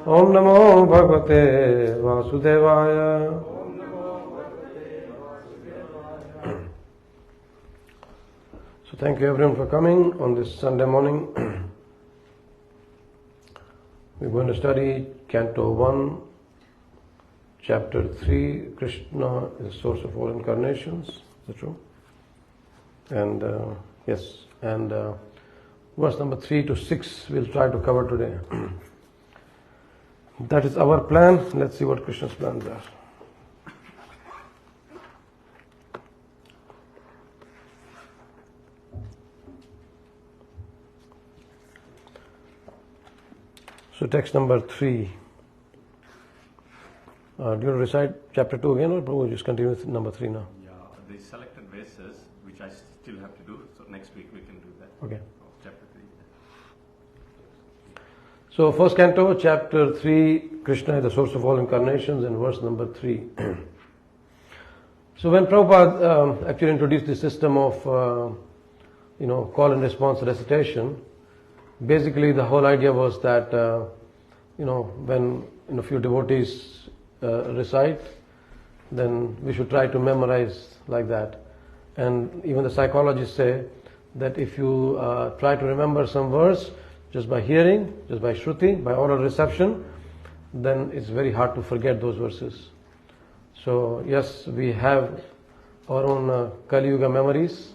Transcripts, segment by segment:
Om Namo Bhagavate Vasudevaya. So thank you everyone for coming on this Sunday morning. We're going to study Canto 1, Chapter 3, Krishna is the source of all incarnations. Is that true? And yes, and verse number 3 to 6 we'll try to cover today. That is our plan. Let's see what Krishna's plans are. So text number 3. Do you want to recite chapter 2 again, or we'll just continue with number 3 now? Yeah, the selected verses, which I still have to do, so next week we can do that. Okay. Chapter 3. So first canto, chapter 3, Krishna is the source of all incarnations, in verse number 3. So when Prabhupada actually introduced the system of, call and response recitation, basically the whole idea was that, when a few devotees recite, then we should try to memorize like that. And even the psychologists say that if you try to remember some verse just by hearing, just by shruti, by oral reception, then it's very hard to forget those verses. So yes, we have our own Kali Yuga memories,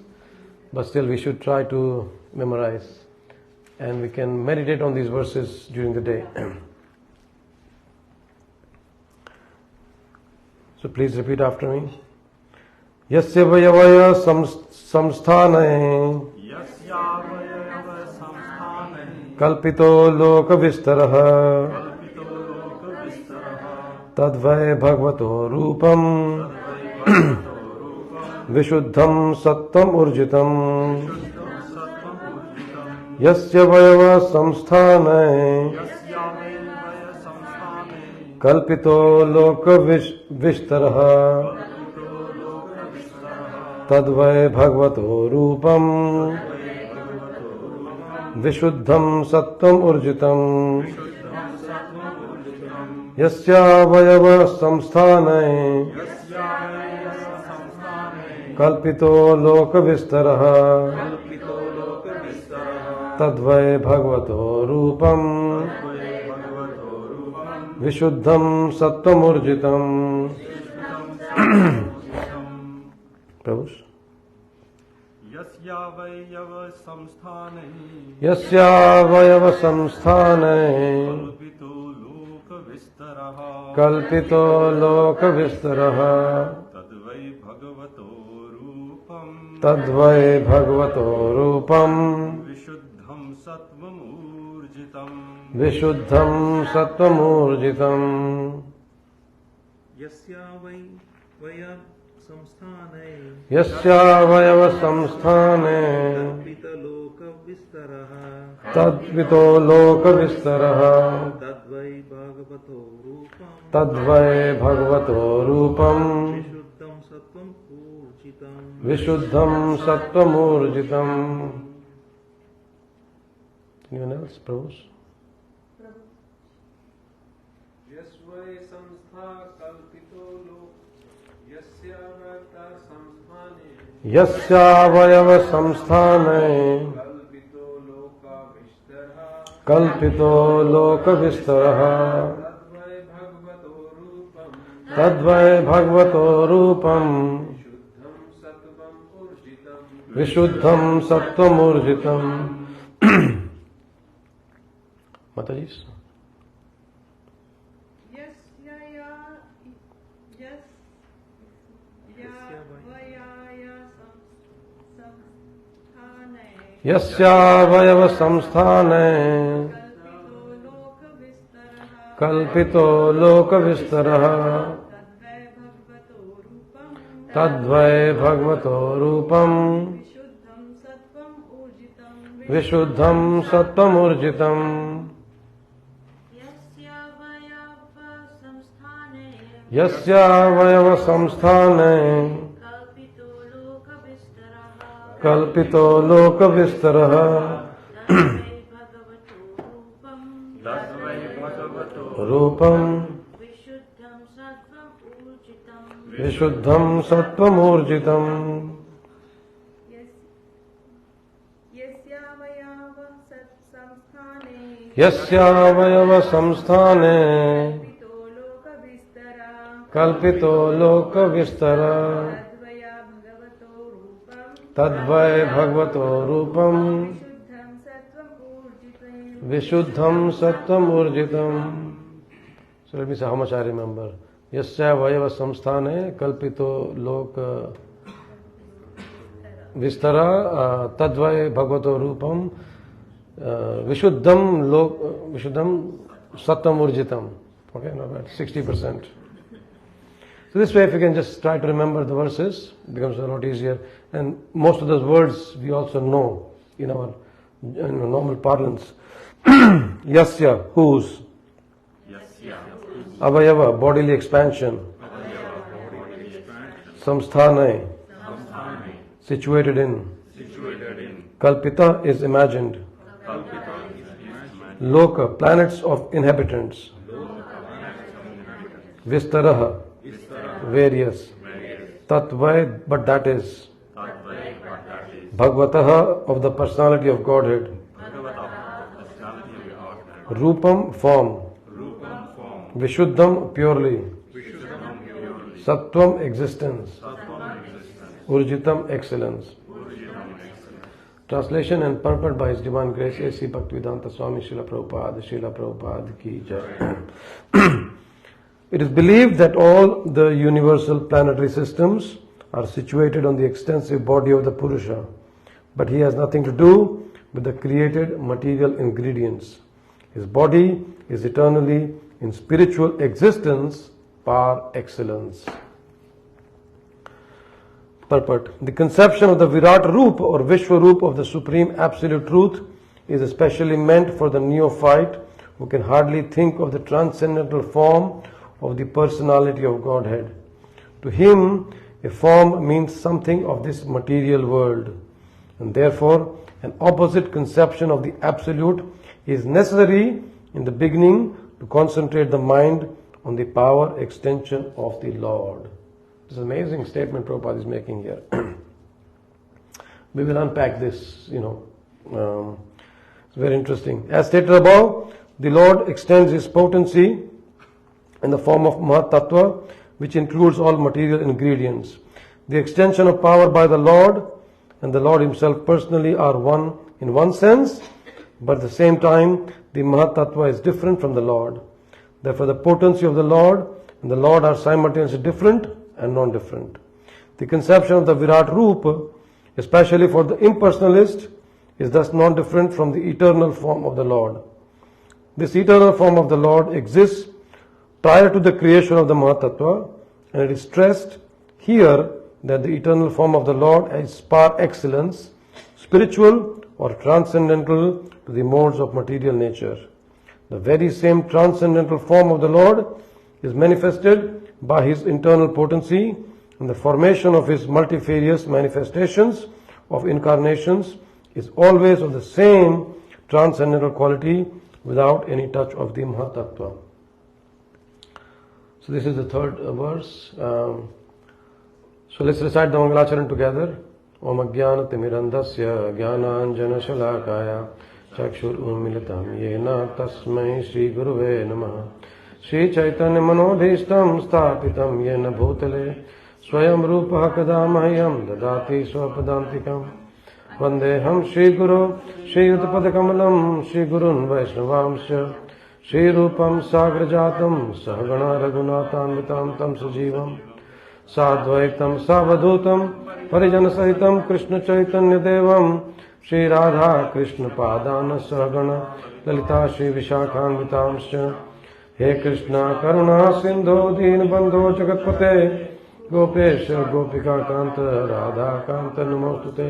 but still we should try to memorize. And we can meditate on these verses during the day. So please repeat after me. Yasya vayavaya samsthane kalpito loka vistaraha tadvay bhagavato rupam vishuddham sattam urjitam. Yasya vayava samsthane kalpito loka vistaraha tadvay bhagavato rupam vishuddham sattam urjitam. Yasya vayava samsthane kalpito loka vistaraha tadvay bhagavato rupam vishuddham sattvamurjitam. Prabhu. Yasya vayava samsthane kalpito loka vistaraha tadvay bhagavato rupam vishuddham sattvamurjitam. Yasya vayava samsthane tadvito loka vistaraha tadvay bhagavato rupam vishuddham sattvamurjitam. Anyone else? Prabhu? Yasya vayava samsthane kalpito loka vistaraha tadvay bhagavato rupam vishuddham sattvamurjitam. Mataji? Yasya vayava samsthane kalpito loka vistaraha tadvay bhagavato rupam vishuddham sattvamurjitam. Yasya vayava samsthane kalpito loka vistaraha Rupam Vishuddham Sattvamurjitam Yasyavayava Samsthane Kalpito Loka Vistara Tadvay Bhagavato Rupam Vishuddham Sattvam Urjitam. So let me say how much I remember. Yasya Vayava Samsthane Kalpito Loka Vistara Tadvay Bhagavato Rupam Vishuddham Sattvam Urjitam. Okay, not bad. 60%. So this way, if you can just try to remember the verses, it becomes a lot easier. And most of those words we also know in our normal parlance. Yasya, whose? Avayava, bodily expansion. Samsthane, situated in. Kalpita is imagined. Loka, planets of inhabitants. Vistaraha, various. Tatvai, but that is. Bhagavataha, of the personality of Godhead. Rupam, form. Vishuddham, purely. Sattvam, existence. Urjitam, excellence. Translation and purport by His Divine Grace A.C. Bhaktivedanta Swami Srila Prabhupada ki jai. It is believed that all the universal planetary systems are situated on the extensive body of the Purusha, but he has nothing to do with the created material ingredients. His body is eternally in spiritual existence par excellence. Purport. The conception of the Virat Roop or Vishwaroop of the Supreme Absolute Truth is especially meant for the neophyte who can hardly think of the transcendental form of the personality of Godhead. To him, a form means something of this material world, and therefore an opposite conception of the Absolute is necessary in the beginning to concentrate the mind on the power extension of the Lord. This is an amazing statement Prabhupada is making here. We will unpack this, it's very interesting. As stated above, the Lord extends His potency in the form of Mahat Tattva, which includes all material ingredients. The extension of power by the Lord and the Lord Himself personally are one in one sense, but at the same time, the Mahat Tattva is different from the Lord. Therefore, the potency of the Lord and the Lord are simultaneously different and non-different. The conception of the Virat Roop, especially for the impersonalist, is thus non-different from the eternal form of the Lord. This eternal form of the Lord exists prior to the creation of the Mahatattva, and it is stressed here that the eternal form of the Lord is par excellence, spiritual or transcendental to the modes of material nature. The very same transcendental form of the Lord is manifested by His internal potency, and the formation of His multifarious manifestations of incarnations is always of the same transcendental quality without any touch of the Mahatattva. So this is the third verse. So let's recite the Mangalacharan together. Om Ajnana Timirandasya Jnananjana Shalakaya Chakshur Unmilitam Yena Tasmai Shri Guruve Namaha Shri Chaitanya Manodhishtam Sthapitam Yena Bhutale Swayam Rupa Kadamahyam Dadati Swapadantikam Vandeham Shri Guru Shri Uttapadakamalam Shri Gurun Vaishnavamsya Shri Rupam Sagrajatam Sahagana Raghunatham Tam Sajivam Sadvaitam Savadhutam Parijana Sahitam Krishna Chaitanya Devam Shri Radha Krishna Padana Sahagana Lalita Shri Vishakhanvitamsya He Krishna Karuna Sindhu Deenbandho Jagatpate Gopesha Gopika Kanta Radha Kanta Namostute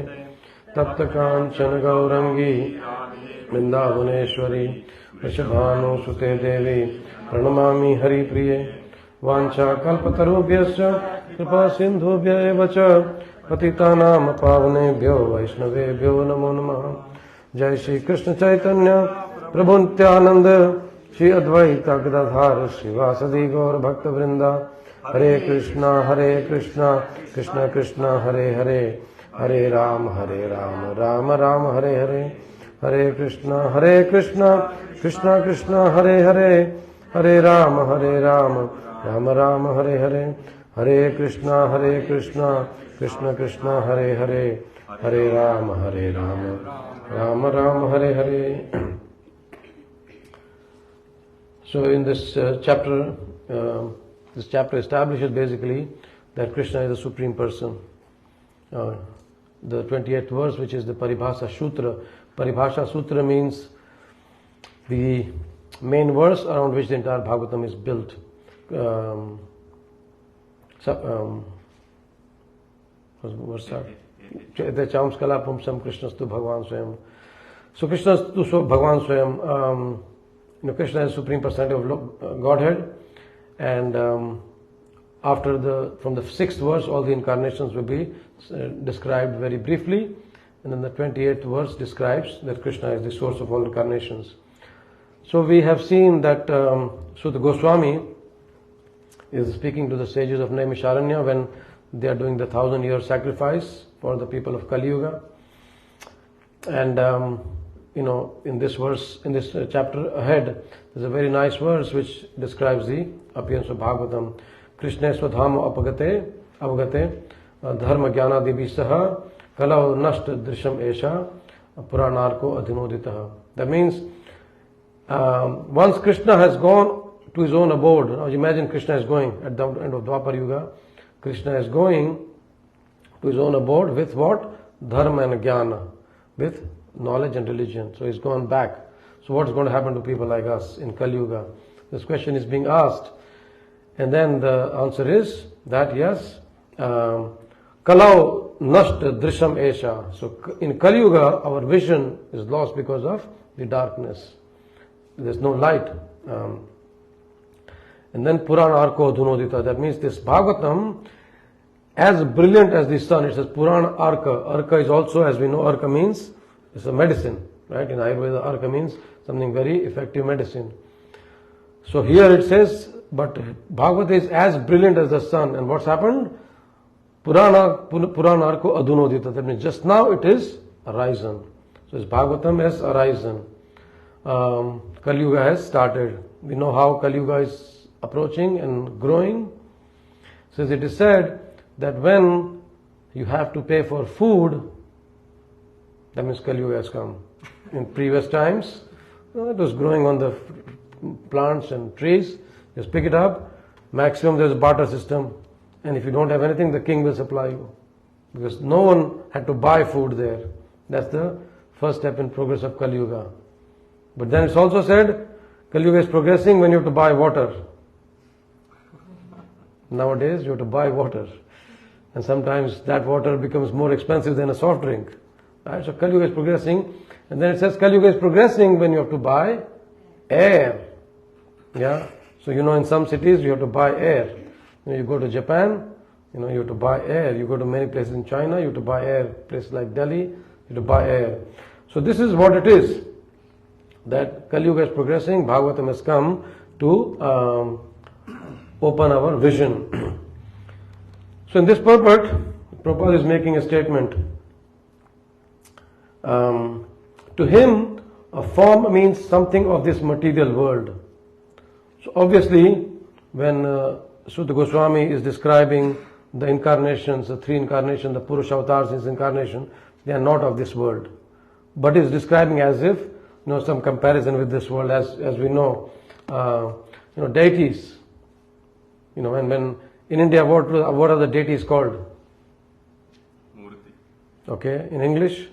Tapta Kanchana Gaurangi Vrindavaneshwari Vrishabhanu Sute Devi Pranamami Hari Priye Vancha Kalpatarubhyasya Kripa Sindhubhya Evacha Patitanam Pavanebhyo Vaishnavebhyo Namo Namaha Jai Shri Krishna Chaitanya Prabhu Nityananda Shri Advaita Gadadhar Srivasadi Gaur Bhakta Vrinda. Hare Krishna, Krishna Krishna, Hare Hare, Hare Ram, Ram Ram, Hare Hare, Hare Krishna, Krishna Krishna, Hare Hare, Hare Ram, Ram Ram, Hare Hare, Hare Krishna, Krishna Krishna, Hare Hare, Hare Ram, Ram Ram, Hare Hare. So in this chapter, this chapter establishes basically that Krishna is the Supreme Person. The 28th verse, which is the Paribhasa Sutra. Paribhasa Sutra means the main verse around which the entire Bhagavatam is built. What's that? Chamskala Pumsam Krishnastu Bhagavan Swayam. So Krishnastu Bhagavan Swayam. Krishna is Supreme Personality of Godhead. And from the 6th verse, all the incarnations will be described very briefly, and then the 28th verse describes that Krishna is the source of all incarnations. So we have seen that Sutta Goswami is speaking to the sages of Naimisharanya when they are doing the 1,000-year sacrifice for the people of Kali Yuga. And in this verse, in this chapter ahead, there's a very nice verse which describes the appearance of Bhagavatam. Krishna swadhama avagate dharma jnana divisaha kalau nashta drisham esha puranarko adhinoditaha. That means once Krishna has gone to his own abode, now imagine Krishna is going at the end of Dwapar Yuga, Krishna is going to his own abode with what? Dharma and jnana, with knowledge and religion. So he's gone back. So what's going to happen to people like us in Kali Yuga? This question is being asked. And then the answer is that yes, Kalau Nashta Drisham Esha. So in Kali Yuga, our vision is lost because of the darkness. There's no light. And then Purana Arko Dhunodita. That means this Bhagavatam, as brilliant as the sun, it says Purana Arka. Arka is also, as we know, Arka means it's a medicine. Right? In Ayurveda, Arka means something very effective medicine. So here it says, but Bhagavata is as brilliant as the sun. And what's happened? Purana Arko Adhunodita. That means just now it is arisen. So it's Bhagavatam has arisen. Kali Yuga has started. We know how Kali Yuga is approaching and growing. Since it is said that when you have to pay for food, that means Kali Yuga has come. In previous times, it was growing on the plants and trees. Just pick it up. Maximum there's a barter system. And if you don't have anything, the king will supply you. Because no one had to buy food there. That's the first step in progress of Kali Yuga. But then it's also said, Kali Yuga is progressing when you have to buy water. Nowadays, you have to buy water. And sometimes that water becomes more expensive than a soft drink. Right? So Kali Yuga is progressing. And then it says Kali Yuga is progressing when you have to buy air. Yeah. So in some cities you have to buy air. You go to Japan, you have to buy air. You go to many places in China, you have to buy air. Places like Delhi, you have to buy air. So this is what it is. That Kali Yuga is progressing. Bhagavatam has come to open our vision. So in this purport, Prabhupada is making a statement. To him, a form means something of this material world. So obviously, when Sutta Goswami is describing the incarnations, the 3 incarnations, the Purusha avatars in his incarnation, they are not of this world. But is describing as if, some comparison with this world, as we know, deities. And when in India, what are the deities called? Murti. Okay, in English?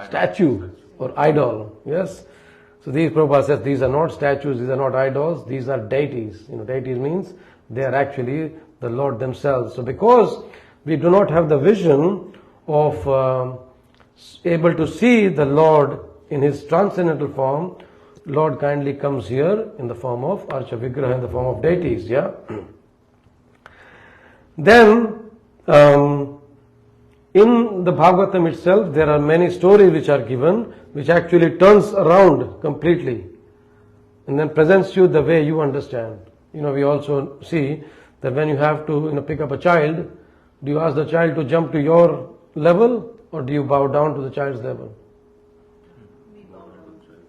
Statue or idol. Yes. So these Prabhupada says these are not statues, these are not idols, these are deities. Deities means they are actually the Lord themselves. So because we do not have the vision of able to see the Lord in his transcendental form, Lord kindly comes here in the form of Archa Vigraha, in the form of deities. Yeah. Then in the Bhagavatam itself, there are many stories which are given, which actually turns around completely. and then presents you the way you understand. We also see that when you have to pick up a child, do you ask the child to jump to your level or do you bow down to the child's level?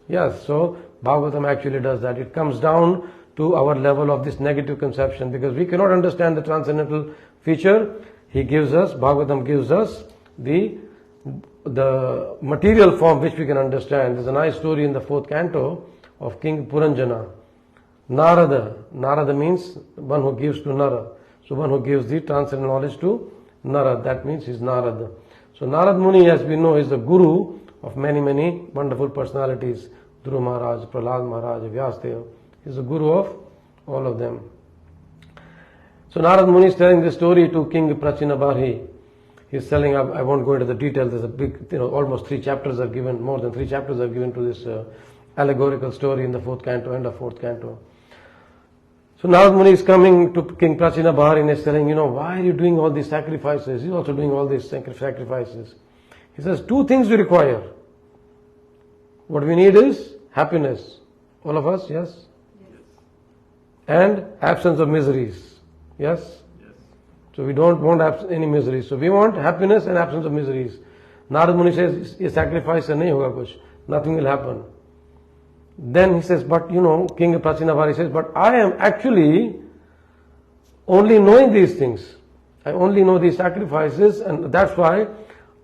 Yes, so Bhagavatam actually does that. It comes down to our level of this negative conception because we cannot understand the transcendental feature. Bhagavatam gives us the material form which we can understand. There's a nice story in the 4th canto of King Puranjana. Narada means one who gives to Nara. So one who gives the transcendental knowledge to Nara. That means he's Narada. So Narad Muni, as we know, is the guru of many, many wonderful personalities. Dhruva Maharaj, Prahlad Maharaj, Vyasdev. He's the guru of all of them. So Narad Muni is telling this story to King Prachinabharhi. He's telling, I won't go into the details, there's a big, almost 3 chapters are given, more than 3 chapters are given to this allegorical story in the 4th canto, end of 4th canto. So Narad Muni is coming to King Prachinabharhi and is telling, why are you doing all these sacrifices? He's also doing all these sacrifices. He says, 2 things we require. What we need is happiness. All of us, yes? And absence of miseries. Yes? So we don't want any miseries. So we want happiness and absence of miseries. Narad Muni says, "Ye sacrifice nahi hoga kuch. Nothing will happen." Then he says, but King Prachinabharhi says, but I am actually only knowing these things. I only know these sacrifices, and that's why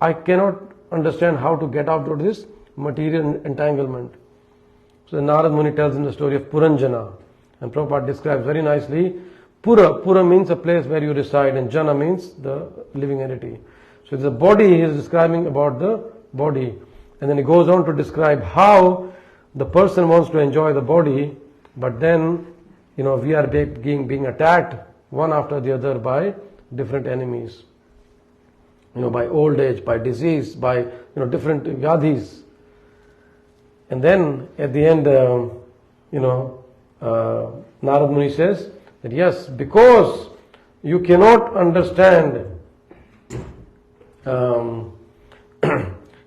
I cannot understand how to get out of this material entanglement. So Narad Muni tells him the story of Puranjana. And Prabhupada describes very nicely, Pura means a place where you reside, and Jana means the living entity. So it's the body, he is describing about the body. And then he goes on to describe how the person wants to enjoy the body, but then, we are being attacked one after the other by different enemies. By old age, by disease, by, different vyadhis. And then at the end, Narad Muni says that yes, because you cannot understand,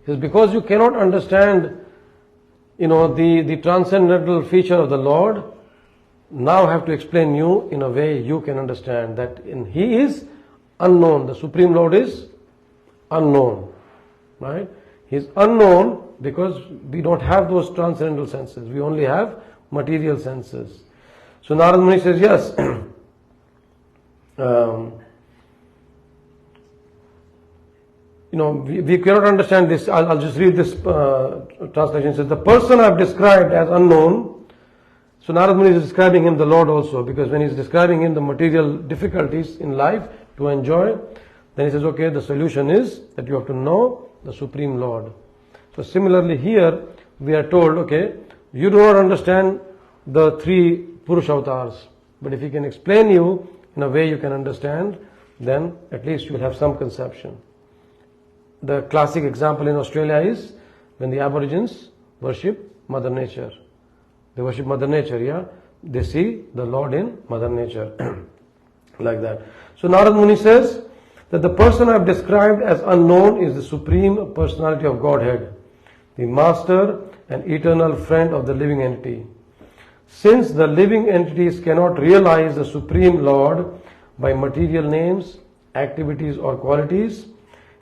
because you cannot understand the transcendental feature of the Lord, now I have to explain you in a way you can understand that He is unknown. The Supreme Lord is unknown. Right? He is unknown because we don't have those transcendental senses. We only have material senses. So Narad Muni says, yes, we cannot understand this. I'll just read this translation. It says, the person I've described as unknown. So Narad Muni is describing him the Lord also, because when he's describing him the material difficulties in life to enjoy, then he says, okay, the solution is that you have to know the Supreme Lord. So similarly here, we are told, okay, you do not understand the 3 Purusha avatars, but if he can explain you in a way you can understand, then at least you will have some conception. The classic example in Australia is when the Aborigines worship Mother Nature. They worship Mother Nature, yeah? They see the Lord in Mother Nature. Like that. So Narad Muni says that the person I have described as unknown is the Supreme Personality of Godhead, the Master and eternal friend of the living entity. Since the living entities cannot realize the Supreme Lord by material names, activities or qualities,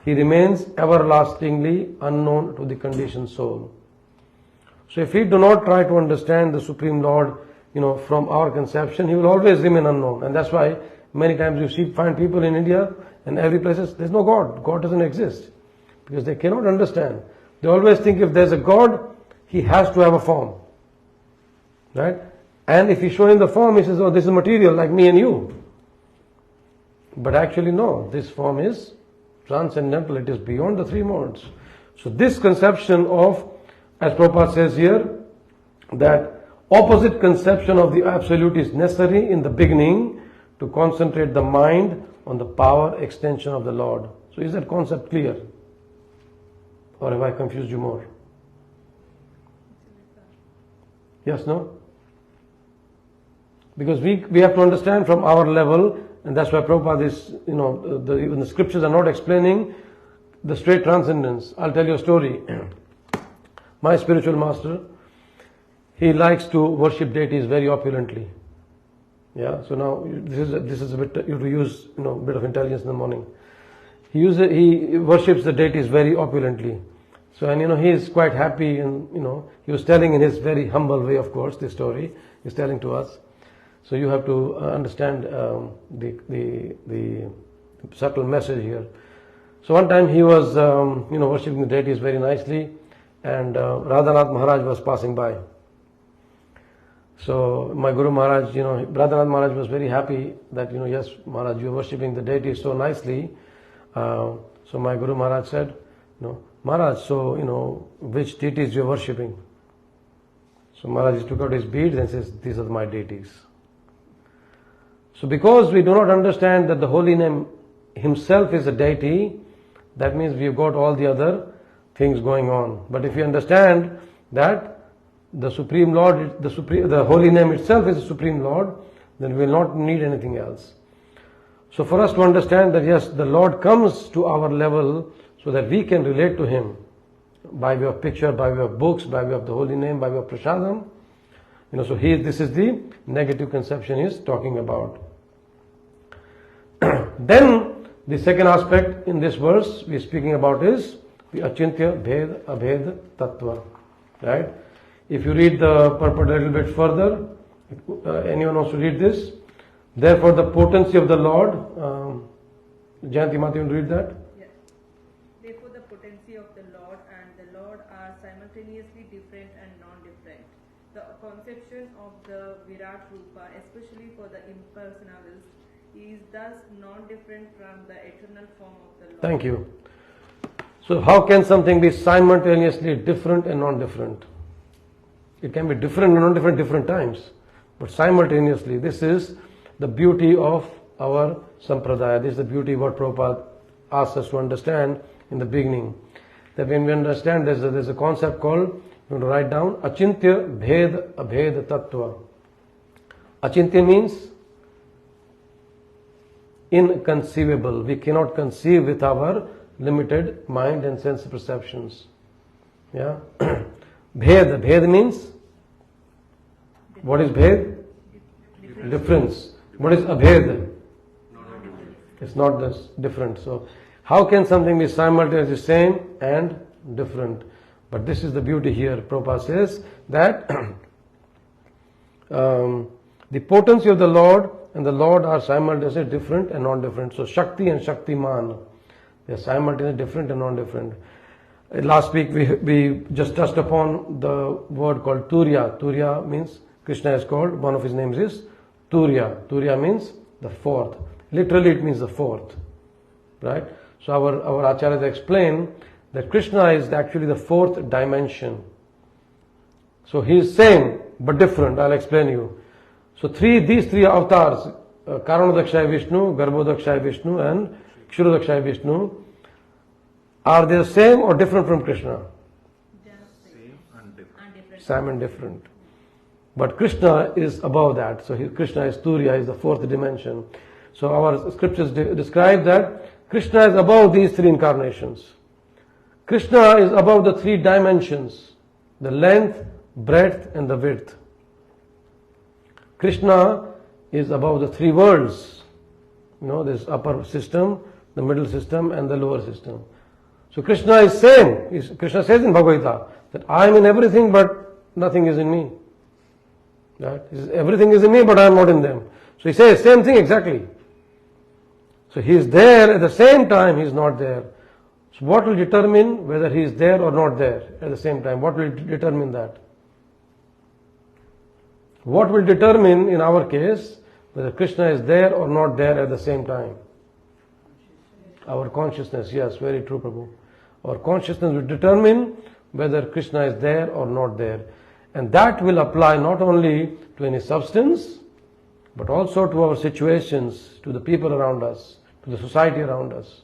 He remains everlastingly unknown to the conditioned soul. So if we do not try to understand the Supreme Lord, from our conception, He will always remain unknown. And that's why many times you find people in India and every place, there's no God. God doesn't exist. Because they cannot understand. They always think if there's a God, He has to have a form. Right? And if you show Him the form, He says, oh, this is material like me and you. But actually no, this form is transcendental. It is beyond the 3 modes. So this conception of, as Prabhupada says here, that opposite conception of the Absolute is necessary in the beginning to concentrate the mind on the power extension of the Lord. So is that concept clear? Or have I confused you more? Yes, no? Because we have to understand from our level, and that's why Prabhupada is, even the scriptures are not explaining the straight transcendence. I'll tell you a story. My spiritual master, he likes to worship deities very opulently. Yeah, so now this is a bit, you have to use a bit of intelligence in the morning. He worships the deities very opulently. So, and he is quite happy, and he was telling in his very humble way, of course, this story he's telling to us. So you have to understand the subtle message here. So one time he was worshipping the deities very nicely, and Radhanath Maharaj was passing by. So my Guru Maharaj, Radhanath Maharaj was very happy that yes, Maharaj, you are worshipping the deities so nicely. So my Guru Maharaj said, Maharaj, so which deities you are worshipping? So Maharaj took out his beads and says, these are my deities. So because we do not understand that the holy name himself is a deity, that means we've got all the other things going on. But if you understand that the Supreme Lord, the holy name itself is the Supreme Lord, then we will not need anything else. So for us to understand that yes, the Lord comes to our level so that we can relate to Him by way of picture, by way of books, by way of the holy name, by way of prasadam. So this is the negative conception he is talking about. Then the second aspect in this verse we are speaking about is the achintya bhed abhed tattva. Right? If you read the purport a little bit further, anyone wants to read this? Therefore the potency of the Lord, Jayanti Mati, you want to read that? Yes. Therefore the potency of the Lord and the Lord are simultaneously different and non-different. The conception of the Virat Rupa, especially for the impersonalists, is thus non-different from the eternal form of the Lord. Thank you. So how can something be simultaneously different and non-different? It can be different and non-different different times, but simultaneously. This is the beauty of our sampradaya. This is the beauty of what Prabhupada asked us to understand in the beginning. That when we understand there's a concept called, you want to write down, achintya bhed abhed tattva. Achintya means inconceivable. We cannot conceive with our limited mind and sense perceptions. Yeah. Bhed means, what is bhed? Difference. What is abhed? It's not this different. So how can something be simultaneously same and different? But this is the beauty here. Prabhupada says that the potency of the Lord and the Lord are simultaneously different and non-different. So Shakti and Shaktiman, they are simultaneously different and non-different. Last week we just touched upon the word called Turiya. Turiya means, Krishna is called, one of his names is Turiya. Turiya means the fourth. Literally it means the fourth. Right? So our Acharyas explain that Krishna is actually the fourth dimension. So he is same but different. I'll explain you. So these three avatars, Karanodakshaya Vishnu, Garbhodakshaya Vishnu and Kshirodakshaya Vishnu, are they the same or different from Krishna? Same and different. Same and different. But Krishna is above that. So Krishna is Turiya, is the fourth dimension. So our scriptures describe that Krishna is above these three incarnations. Krishna is above the three dimensions, the length, breadth and the width. Krishna is above the three worlds. This upper system, the middle system and the lower system. So Krishna is same. Krishna says in Bhagavad Gita that I am in everything but nothing is in me. Right? He says, everything is in me but I am not in them. So he says same thing exactly. So he is there at the same time he is not there. So what will determine whether he is there or not there at the same time? What will determine that? What will determine in our case whether Krishna is there or not there at the same time? Our consciousness, yes, very true, Prabhu. Our consciousness will determine whether Krishna is there or not there. And that will apply not only to any substance, but also to our situations, to the people around us, to the society around us.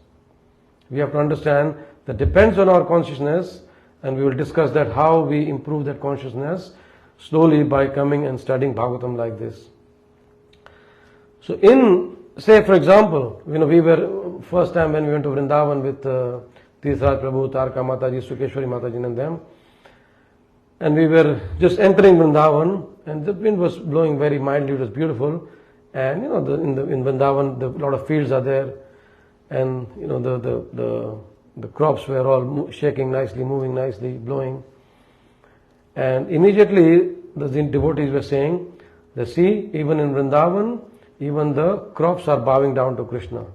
We have to understand that depends on our consciousness, and we will discuss that how we improve that consciousness slowly by coming and studying Bhagavatam like this. So say for example, we were first time when we went to Vrindavan with Tirthraj Prabhu, Tarka Mataji, Sukeshwari Mataji and them. And we were just entering Vrindavan, and the wind was blowing very mildly. It was beautiful, and in Vrindavan, a lot of fields are there, and the crops were all shaking nicely, moving nicely, blowing. And immediately the devotees were saying, see, even in Vrindavan, even the crops are bowing down to Krishna.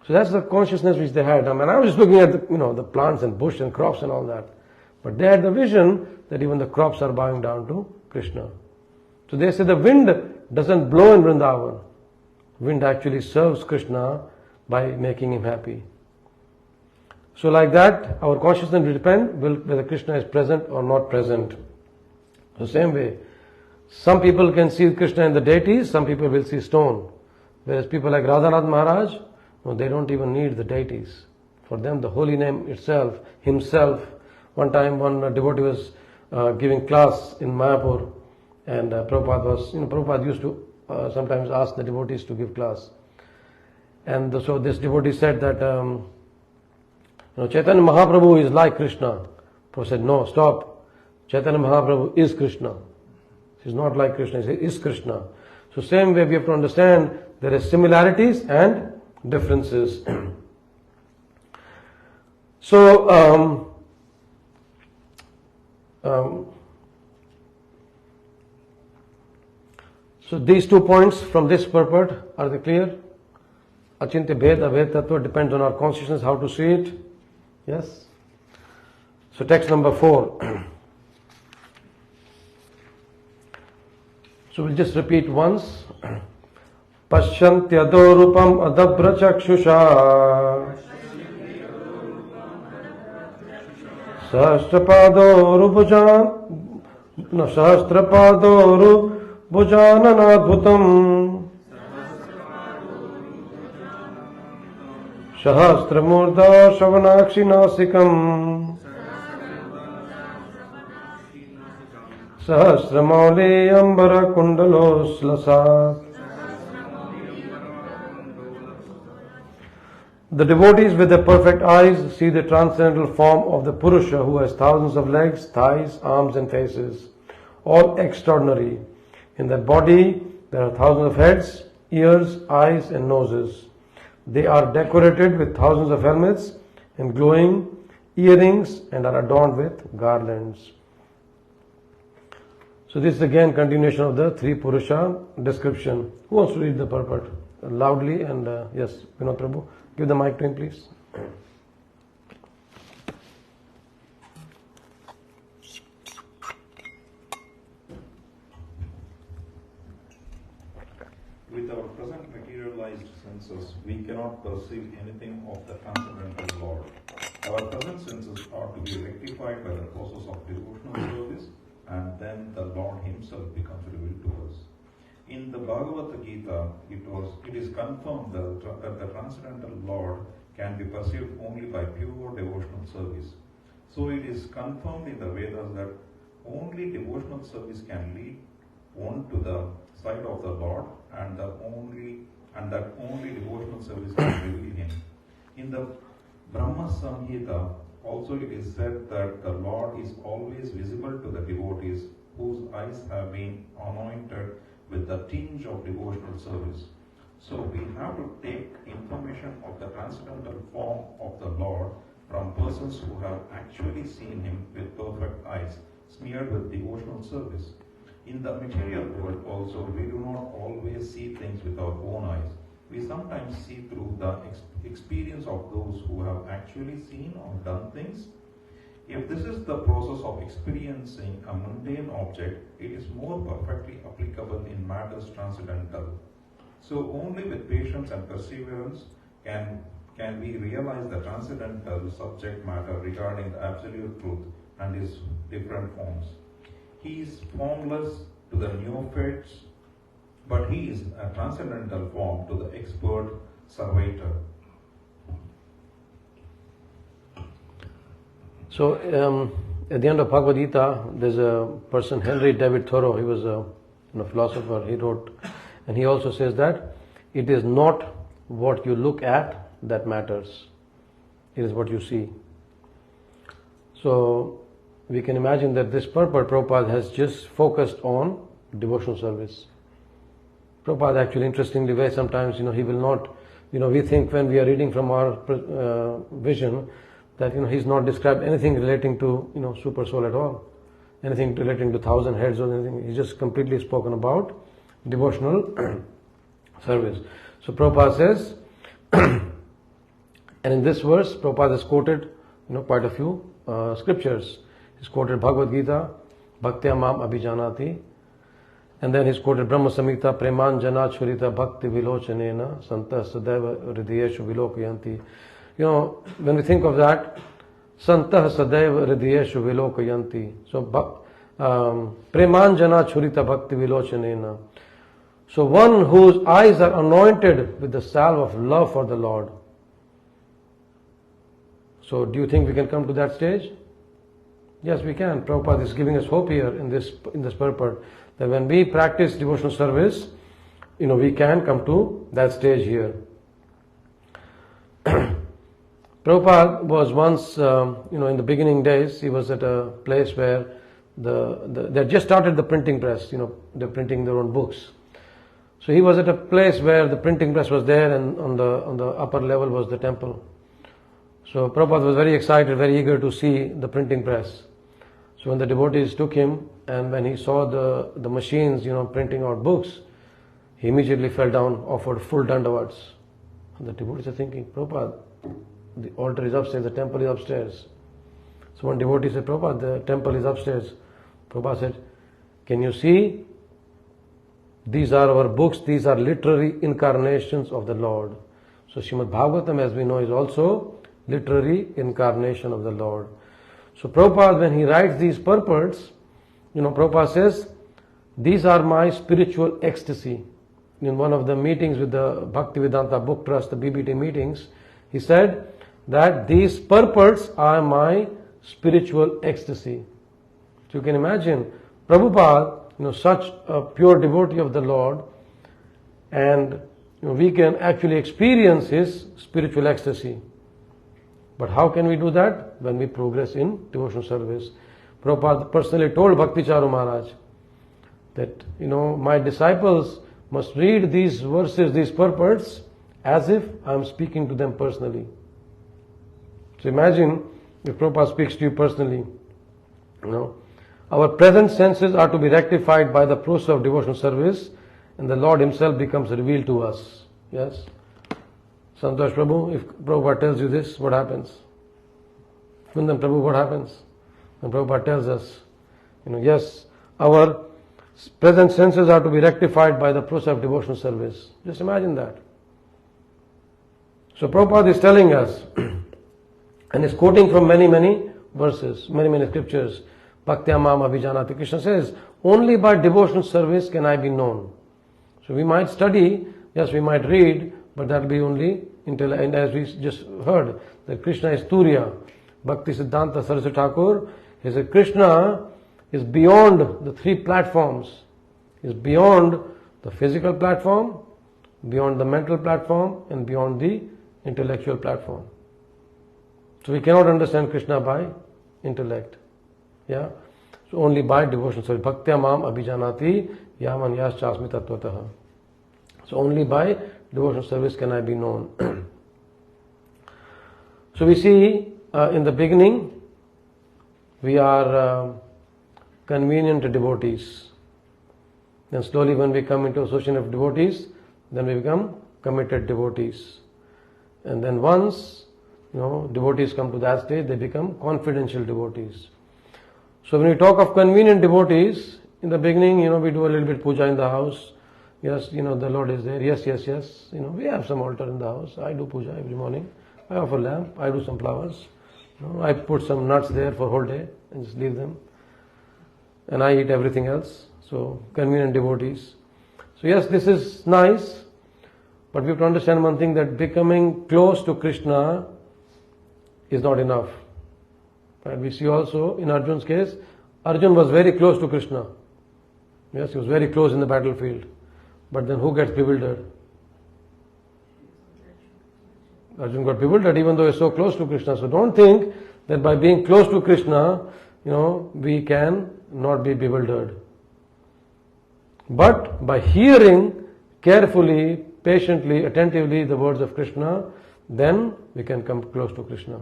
So that's the consciousness which they had. I mean, I was just looking at the plants and bush and crops and all that. But they had the vision that even the crops are bowing down to Krishna. So they say the wind doesn't blow in Vrindavan. Wind actually serves Krishna by making him happy. So like that, our consciousness will depend whether Krishna is present or not present. The same way, some people can see Krishna in the deities, some people will see stone. Whereas people like Radhanath Maharaj, they don't even need the deities. For them, the holy name itself, himself. One time, one devotee was giving class in Mayapur, and Prabhupada used to sometimes ask the devotees to give class. And so this devotee said that, Chaitanya Mahaprabhu is like Krishna. Prabhupada said, no, stop. Chaitanya Mahaprabhu is Krishna. He's not like Krishna, he is Krishna. So same way we have to understand there are similarities and differences. So these 2 points from this purport, are they clear? Achintya Bhed, Abhed Tattva depends on our consciousness, how to see it. Yes? So text number 4. So we'll just repeat once. Paschantyado rupam adabra chakshusha Sahasrapado rubujananadbhutam Sahasramurda shavanakshi nasikam Sahasramauli ambara kundalos lasat. The devotees with their perfect eyes see the transcendental form of the Purusha who has thousands of legs, thighs, arms and faces, all extraordinary. In that body there are thousands of heads, ears, eyes and noses. They are decorated with thousands of helmets and glowing earrings and are adorned with garlands. So this is again continuation of the 3 Purusha description. Who wants to read the purport? Loudly and yes, Vinod Prabhu. Give the mic to him, please. With our present materialized senses, we cannot perceive anything of the transcendental Lord. Our present senses are to be rectified by the process of devotional service, and then the Lord Himself becomes revealed to us. In the Bhagavad Gita, it is confirmed that the transcendental Lord can be perceived only by pure devotional service. So it is confirmed in the Vedas that only devotional service can lead one to the side of the Lord, and that only devotional service can reveal Him. In the Brahma Samhita, also it is said that the Lord is always visible to the devotees whose eyes have been anointed with the tinge of devotional service. So we have to take information of the transcendental form of the Lord from persons who have actually seen Him with perfect eyes, smeared with devotional service. In the material world also, we do not always see things with our own eyes. We sometimes see through the experience of those who have actually seen or done things. If this is the process of experiencing a mundane object, it is more perfectly applicable in matters transcendental. So only with patience and perseverance can we realize the transcendental subject matter regarding the absolute truth and its different forms. He is formless to the neophytes, but he is a transcendental form to the expert surveyor. So at the end of Bhagavad Gita, there's a person, Henry David Thoreau. He was a philosopher. He wrote, and he also says that it is not what you look at that matters. It is what you see. So we can imagine that this purport Prabhupada has just focused on devotional service. Prabhupada actually, interestingly way, sometimes, he will not, we think when we are reading from our vision that, he's not described anything relating to, super soul at all. Anything relating to 1,000 heads or anything. He's just completely spoken about devotional service. So Prabhupada says, and in this verse, Prabhupada has quoted, quite a few scriptures. He's quoted Bhagavad Gita, Bhaktya Mam Abhijanati, and then he's quoted Brahma Samhita, Preman Jana Churita Bhakti Vilochanena, Santa Sadeva Hridayeshu Vilokayanti. When we think of that, Santa Sadeva Hridayeshu Vilokayanti. So, Preman Jana Churita Bhakti Vilochanena. So, one whose eyes are anointed with the salve of love for the Lord. So, do you think we can come to that stage? Yes, we can. Prabhupada is giving us hope here in this purport, that when we practice devotional service, we can come to that stage here. Prabhupada was once, in the beginning days, he was at a place where they just started the printing press, they're printing their own books. So he was at a place where the printing press was there, and on the upper level was the temple. So Prabhupada was very excited, very eager to see the printing press. So when the devotees took him, and when he saw the machines, printing out books, he immediately fell down, offered full dandavats. And the devotees are thinking, Prabhupada, the altar is upstairs, the temple is upstairs. So one devotee said, Prabhupada, the temple is upstairs. Prabhupada said, can you see? These are our books, these are literary incarnations of the Lord. So Srimad Bhagavatam, as we know, is also literary incarnation of the Lord. So Prabhupada, when he writes these purports, Prabhupada says, these are my spiritual ecstasy. In one of the meetings with the Bhaktivedanta Book Trust, the BBT meetings, he said that these purports are my spiritual ecstasy. So you can imagine, Prabhupada, such a pure devotee of the Lord, and we can actually experience his spiritual ecstasy. But how can we do that? When we progress in devotional service. Prabhupada personally told Bhakti Charu Maharaj that, my disciples must read these verses, these purports, as if I am speaking to them personally. So imagine if Prabhupada speaks to you personally. Our present senses are to be rectified by the process of devotional service, and the Lord Himself becomes revealed to us. Yes? Santosh Prabhu, if Prabhupada tells you this, what happens? Kundan Prabhu, what happens? And Prabhupada tells us, yes, our present senses are to be rectified by the process of devotional service. Just imagine that. So Prabhupada is telling us, and is quoting from many, many verses, many, many scriptures. Bhaktya Mam Abhijanati. Krishna says, only by devotional service can I be known. So we might study, yes, we might read, but that will be only until, and as we just heard, that Krishna is Turiya. Bhakti Siddhanta Saraswati Thakur, he said Krishna is beyond the three platforms. He is beyond the physical platform, beyond the mental platform, and beyond the intellectual platform. So we cannot understand Krishna by intellect. Yeah? So only by devotion. So Bhaktya Mam Abhijanati Yaman Yash Chasmi Tattvataha. So only by devotional service can I be known. So we see in the beginning we are convenient devotees. Then slowly when we come into association of devotees, then we become committed devotees. And then once devotees come to that stage, they become confidential devotees. So when we talk of convenient devotees, in the beginning, we do a little bit puja in the house. Yes, the Lord is there. Yes. We have some altar in the house. I do puja every morning. I offer lamp. I do some flowers. I put some nuts there for whole day and just leave them. And I eat everything else. So convenient devotees. So yes, this is nice. But we have to understand one thing, that becoming close to Krishna is not enough. And we see also in Arjun's case, Arjun was very close to Krishna. Yes, he was very close in the battlefield. But then who gets bewildered? Arjun got bewildered even though he is so close to Krishna. So don't think that by being close to Krishna, we can not be bewildered. But by hearing carefully, patiently, attentively the words of Krishna, then we can come close to Krishna.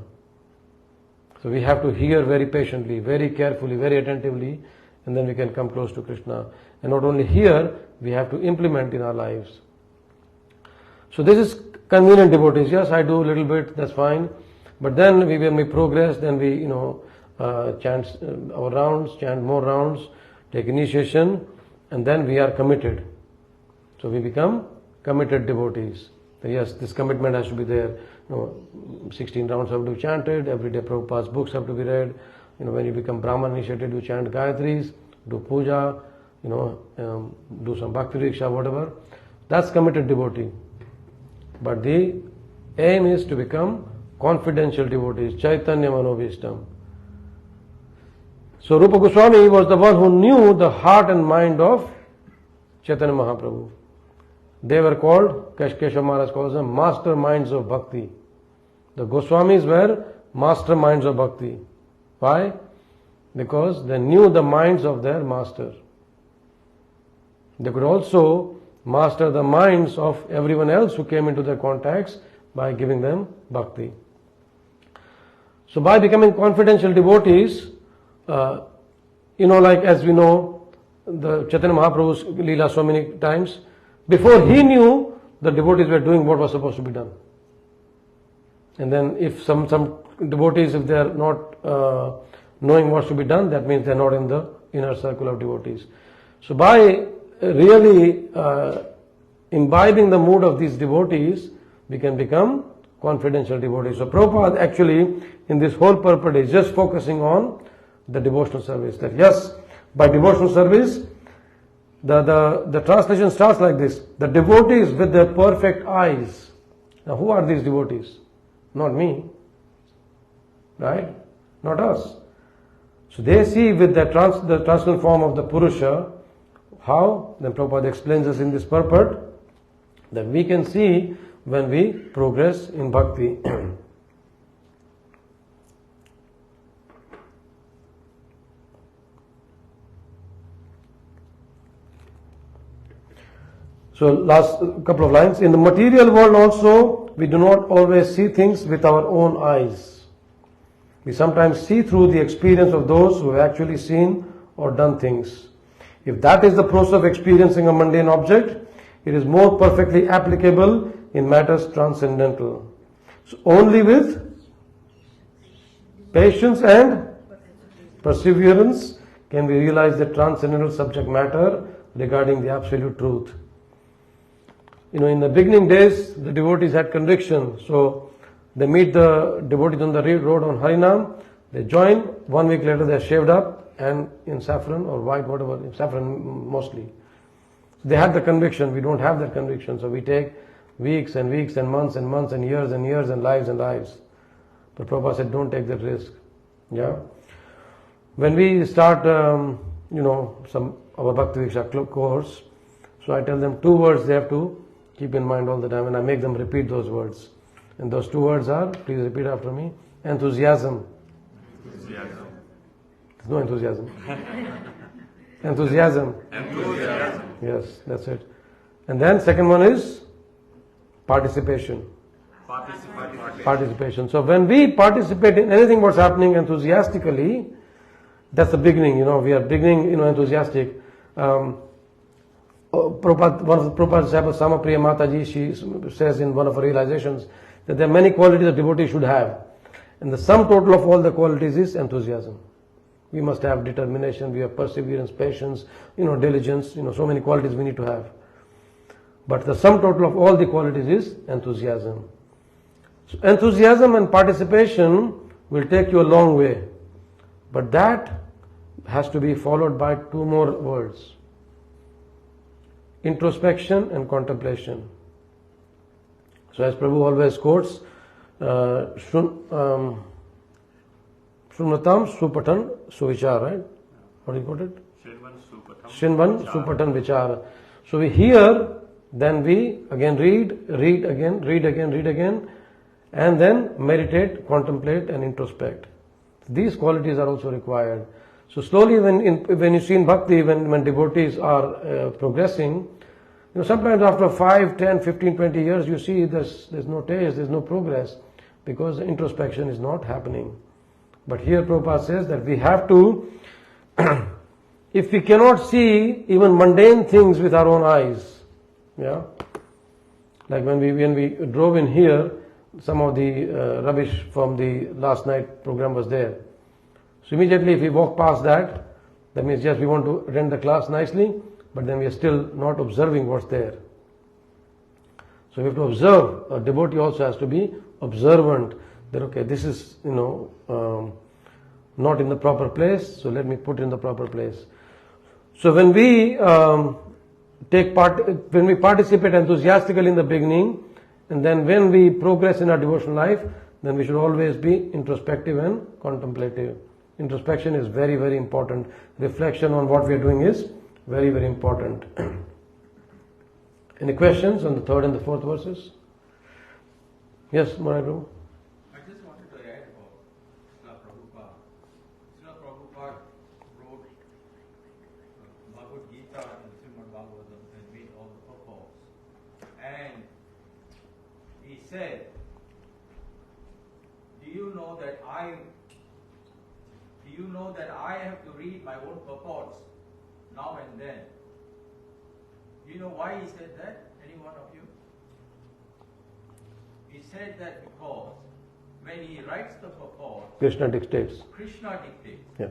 So we have to hear very patiently, very carefully, very attentively, and then we can come close to Krishna. And not only hear, we have to implement in our lives. So this is convenient devotees. Yes, I do a little bit, that's fine. But then when we progress, then we chant our rounds, chant more rounds, take initiation, and then we are committed. So we become committed devotees. So yes, this commitment has to be there. 16 rounds have to be chanted, every day Prabhupada's books have to be read. When you become Brahman initiated, you chant Gayatris, do puja, do some bhakti riksha, whatever. That's committed devotee. But the aim is to become confidential devotees, Chaitanya Manobhishtam. So Rupa Goswami was the one who knew the heart and mind of Chaitanya Mahaprabhu. They were called, Keshav Maharaj calls them, masterminds of bhakti. The Goswamis were masterminds of bhakti. Why? Because they knew the minds of their master. They could also master the minds of everyone else who came into their contacts by giving them bhakti. So by becoming confidential devotees, like as we know, the Chaitanya Mahaprabhu's Leela so many times, before he knew, the devotees were doing what was supposed to be done. And then if some devotees, if they are not knowing what should be done, that means they are not in the inner circle of devotees. So by really imbibing the mood of these devotees, we can become confidential devotees. So Prabhupada actually in this whole purport is just focusing on the devotional service. That yes, by devotional service, the translation starts like this: the devotees with their perfect eyes. Now who are these devotees? Not me, right? Not us. So they see with the transcendental form of the Purusha. How? Then Prabhupada explains us in this purport that we can see when we progress in bhakti. So last couple of lines. In the material world also, we do not always see things with our own eyes. We sometimes see through the experience of those who have actually seen or done things. If that is the process of experiencing a mundane object, it is more perfectly applicable in matters transcendental. So only with patience and perseverance can we realize the transcendental subject matter regarding the absolute truth. In the beginning days, the devotees had conviction. So they meet the devotees on the road on Harinam, they join, 1 week later they are shaved up and in saffron or white, whatever, saffron mostly. They had the conviction, we don't have that conviction, so we take weeks and weeks and months and years and lives and lives. But Prabhupada said, don't take that risk. Yeah. When we start, our Bhakti Diksha course, so I tell them 2 words they have to keep in mind all the time, and I make them repeat those words. And those 2 words are, please repeat after me, enthusiasm. Enthusiasm. There's no enthusiasm. Enthusiasm. Enthusiasm. Yes, that's it. And then second one is participation. Participation. So when we participate in anything what's happening enthusiastically, that's the beginning, we are beginning, enthusiastic. Prabhupada, one of the Prabhupada's disciples, Samapriya Mataji, she says in one of her realizations that there are many qualities a devotee should have. And the sum total of all the qualities is enthusiasm. We must have determination, we have perseverance, patience, diligence, so many qualities we need to have. But the sum total of all the qualities is enthusiasm. So enthusiasm and participation will take you a long way. But that has to be followed by 2 more words. Introspection and contemplation. So as Prabhu always quotes, Shrunatam Supatan Suvichar, right? What do you quote it? Shinvan Supatan Vichara. So we hear, then we again read again, and then meditate, contemplate and introspect. These qualities are also required. So slowly when you see in bhakti, when devotees are progressing, sometimes after 5, 10, 15, 20 years, you see there's no taste, there's no progress, because the introspection is not happening. But here Prabhupada says that we have to, if we cannot see even mundane things with our own eyes, like when we drove in here, some of the rubbish from the last night program was there. So immediately if we walk past that means yes, we want to attend the class nicely, but then we are still not observing what's there. So we have to observe. A devotee also has to be observant that, okay, this is, not in the proper place, so let me put it in the proper place. So when we when we participate enthusiastically in the beginning, and then when we progress in our devotional life, then we should always be introspective and contemplative. Introspection is very, very important. Reflection on what we are doing is very, very important. Any questions on the third and the fourth verses? Yes, Moragro? I just wanted to add about Srila Prabhupada. Srila Prabhupada wrote Bhagavad Gita and Srimad Bhagavatam and made all the purports. And he said, do you know that I have to read my own purports now and then? Do you know why he said that? Any one of you? He said that because when he writes the purport, Krishna dictates. Yeah.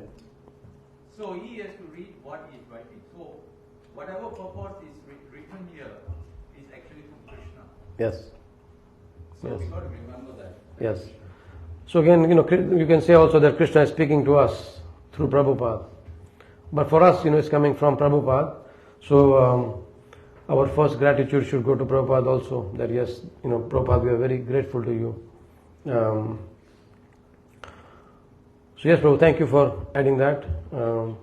So he has to read what he is writing. So whatever purport is written here is actually from Krishna. Yes. So Yes. we got to remember that. Yes. So again, you can say also that Krishna is speaking to us through Prabhupada. But for us, it's coming from Prabhupada. So our first gratitude should go to Prabhupada also. That yes, Prabhupada, we are very grateful to you. So yes, Prabhu, thank you for adding that. So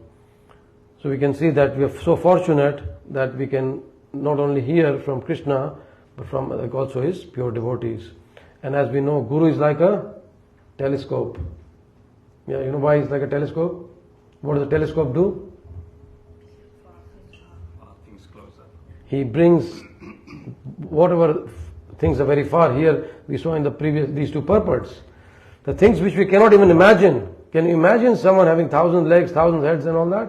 we can see that we are so fortunate that we can not only hear from Krishna, but from also his pure devotees. And as we know, Guru is like a telescope. Yeah, you know why it's like a telescope? What does a telescope do? Things closer. He brings whatever things are very far. Here we saw in the previous, these two purports, the things which we cannot even imagine. Can you imagine someone having 1,000 legs, 1,000 heads and all that?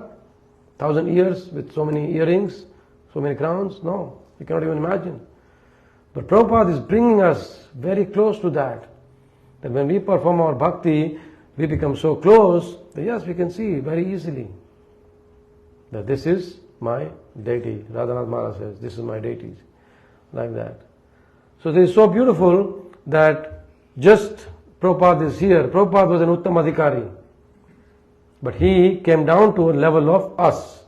1,000 ears with so many earrings, so many crowns? No, you cannot even imagine. But Prabhupada is bringing us very close to that. That when we perform our bhakti, we become so close that yes, we can see very easily that this is my deity. Radhanath Maharaj says, this is my deity. Like that. So this is so beautiful that just Prabhupada is here. Prabhupada was an Uttamadhikari. But he came down to a level of us.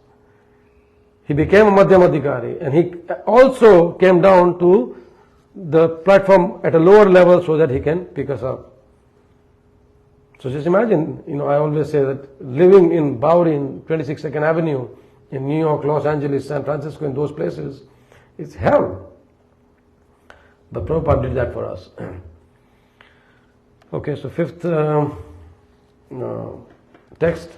He became a Madhyamadhikari. And he also came down to the platform at a lower level so that he can pick us up. So just imagine, I always say that living in Bowery, in 22nd Avenue, in New York, Los Angeles, San Francisco, in those places, it's hell. But Prabhupada did that for us. Okay, so fifth text.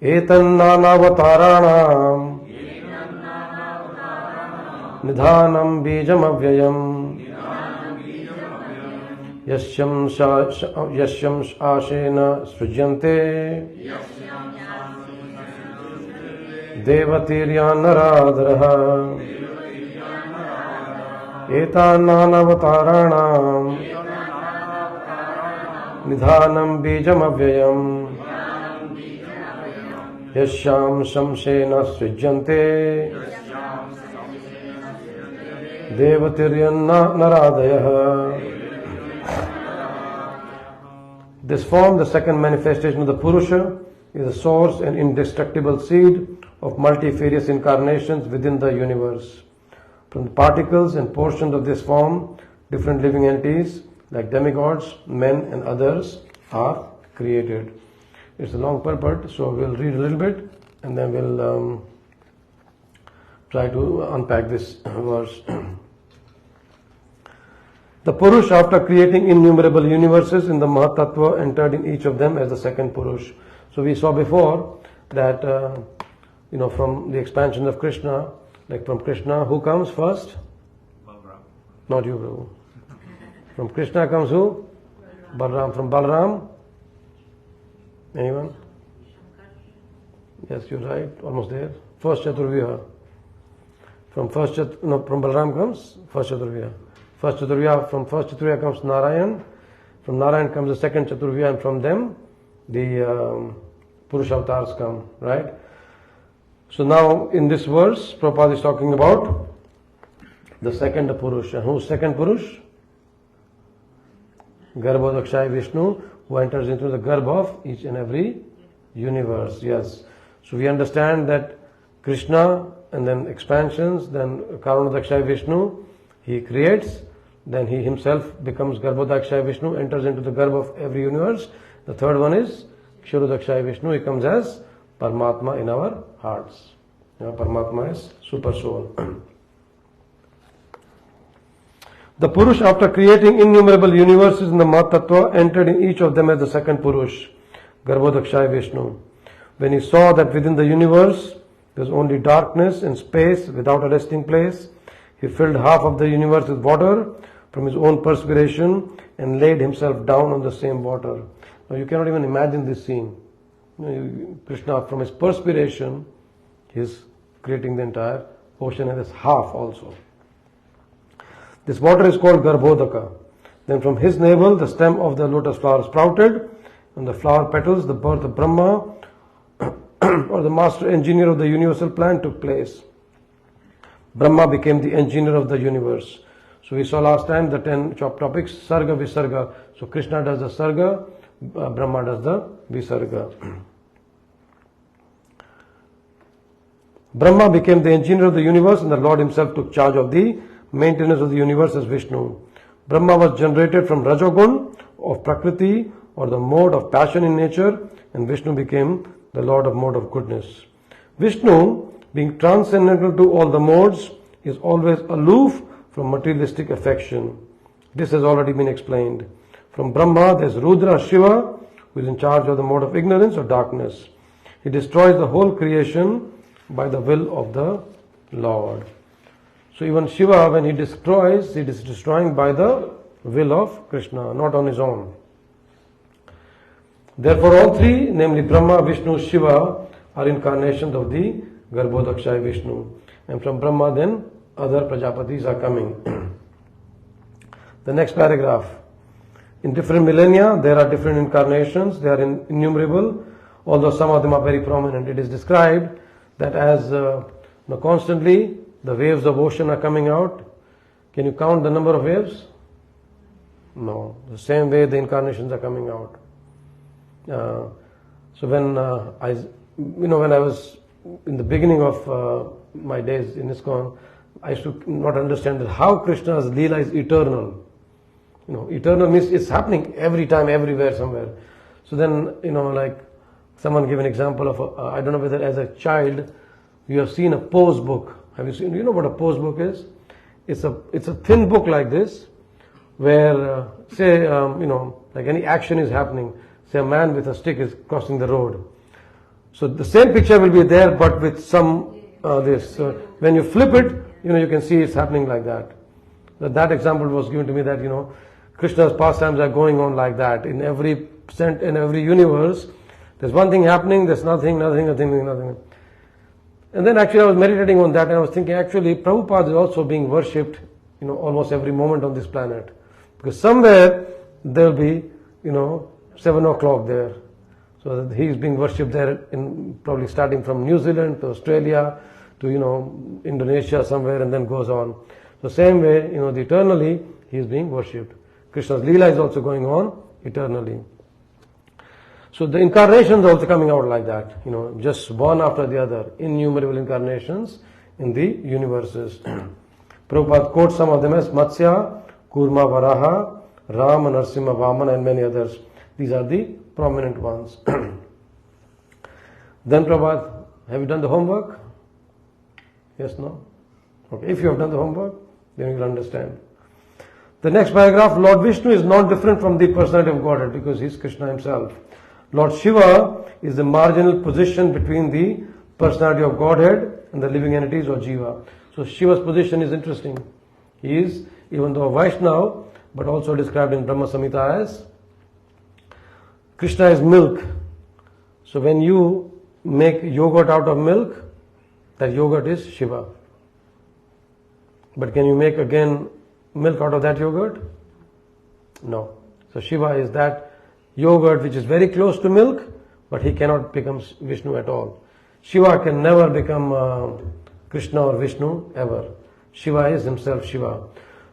Etannanavataranam nidhanam bijam avyayam yasyam ashena srijyante devatiryanaradraha etananavataranam nidhanam bijam avyayam yasyam shamsena srijyante devatiryannaradayah. This form, the second manifestation of the Purusha, is the source and indestructible seed of multifarious incarnations within the universe. From the particles and portions of this form, different living entities like demigods, men and others are created. It's a long purport, so we'll read a little bit and then we'll try to unpack this verse. The Purush, after creating innumerable universes in the Mahatattva, entered in each of them as the second Purush. So we saw before that, from the expansion of Krishna, like from Krishna, who comes first? Balram. Not you, Prabhu. From Krishna comes who? Balram. From Balram? Anyone? Yes, you're right. Almost there. First Chaturvya. From Balram comes first Chaturvya. From first Chaturvya comes Narayan. From Narayan comes the second Chaturvya, and from them the Purusha avatars come, right? So now in this verse, Prabhupada is talking about the second Purush. And who's second Purush? Garbhodakshaya Vishnu, who enters into the garb of each and every universe. Yes. So we understand that Krishna, and then expansions, then Karanodakshaya Vishnu, he creates, then he himself becomes Garbhodakshaya Vishnu, enters into the garb of every universe. The third one is Kshirodakshaya Vishnu, he comes as Paramatma in our hearts. Paramatma is super soul. The Purush, after creating innumerable universes in the Mahatattva, entered in each of them as the second Purush, Garbhodakshaya Vishnu. When he saw that within the universe there was only darkness and space without a resting place, he filled half of the universe with water from his own perspiration and laid himself down on the same water. Now you cannot even imagine this scene. Krishna, from his perspiration, he is creating the entire ocean, and it's half also. This water is called Garbhodaka. Then from his navel the stem of the lotus flower sprouted, and the flower petals, the birth of Brahma, or the master engineer of the universal plan, took place. Brahma became the engineer of the universe. So we saw last time the 10 topics, Sarga, Visarga. So Krishna does the Sarga, Brahma does the Visarga. Brahma became the engineer of the universe, and the Lord himself took charge of the maintenance of the universe as Vishnu. Brahma was generated from Rajogun of Prakriti, or the mode of passion in nature, and Vishnu became the Lord of mode of goodness. Vishnu, being transcendental to all the modes, is always aloof from materialistic affection. This has already been explained. From Brahma there is Rudra, Shiva, who is in charge of the mode of ignorance or darkness. He destroys the whole creation by the will of the Lord. So even Shiva, when he destroys, he is destroying by the will of Krishna, not on his own. Therefore all three, namely Brahma, Vishnu, Shiva, are incarnations of the Garbhodakshaya Vishnu. And from Brahma then other Prajapatis are coming. The next paragraph. In different millennia there are different incarnations, they are innumerable, although some of them are very prominent. It is described that as constantly the waves of ocean are coming out. Can you count the number of waves? No. The same way the incarnations are coming out. So when when I was in the beginning of my days in ISKCON, I used to not understand that how Krishna's Leela is eternal. Eternal means it's happening every time, everywhere, somewhere. So then, like someone gave an example of, I don't know whether as a child you have seen a pose book. Have you seen? Do you know what a pose book is? It's a thin book like this, where say like any action is happening. Say a man with a stick is crossing the road. So the same picture will be there, but with some this. So when you flip it, you can see it's happening like that. That example was given to me that Krishna's pastimes are going on like that in every universe. There's one thing happening, there's nothing. And then actually I was meditating on that, and I was thinking actually Prabhupada is also being worshipped, almost every moment on this planet, because somewhere there will be 7 o'clock there. So he is being worshipped there, in probably starting from New Zealand to Australia to Indonesia somewhere, and then goes on. So same way, eternally he is being worshipped. Krishna's Leela is also going on eternally. So the incarnations are also coming out like that, just one after the other, innumerable incarnations in the universes. Prabhupada quotes some of them as Matsya, Kurma, Varaha, Rama, Narsimha, Vamana, and many others. These are the prominent ones. Then Prabhupada, have you done the homework? Yes, no? Okay, if you have done the homework, then you will understand. The next paragraph, Lord Vishnu is not different from the personality of Godhead because he is Krishna himself. Lord Shiva is the marginal position between the personality of Godhead and the living entities or Jiva. So Shiva's position is interesting. He is, even though a Vaishnava, but also described in Brahma Samhita as Krishna is milk. So when you make yogurt out of milk, that yogurt is Shiva. But can you make again milk out of that yogurt? No. So Shiva is that yogurt which is very close to milk, but he cannot become Vishnu at all. Shiva can never become Krishna or Vishnu ever. Shiva is himself Shiva.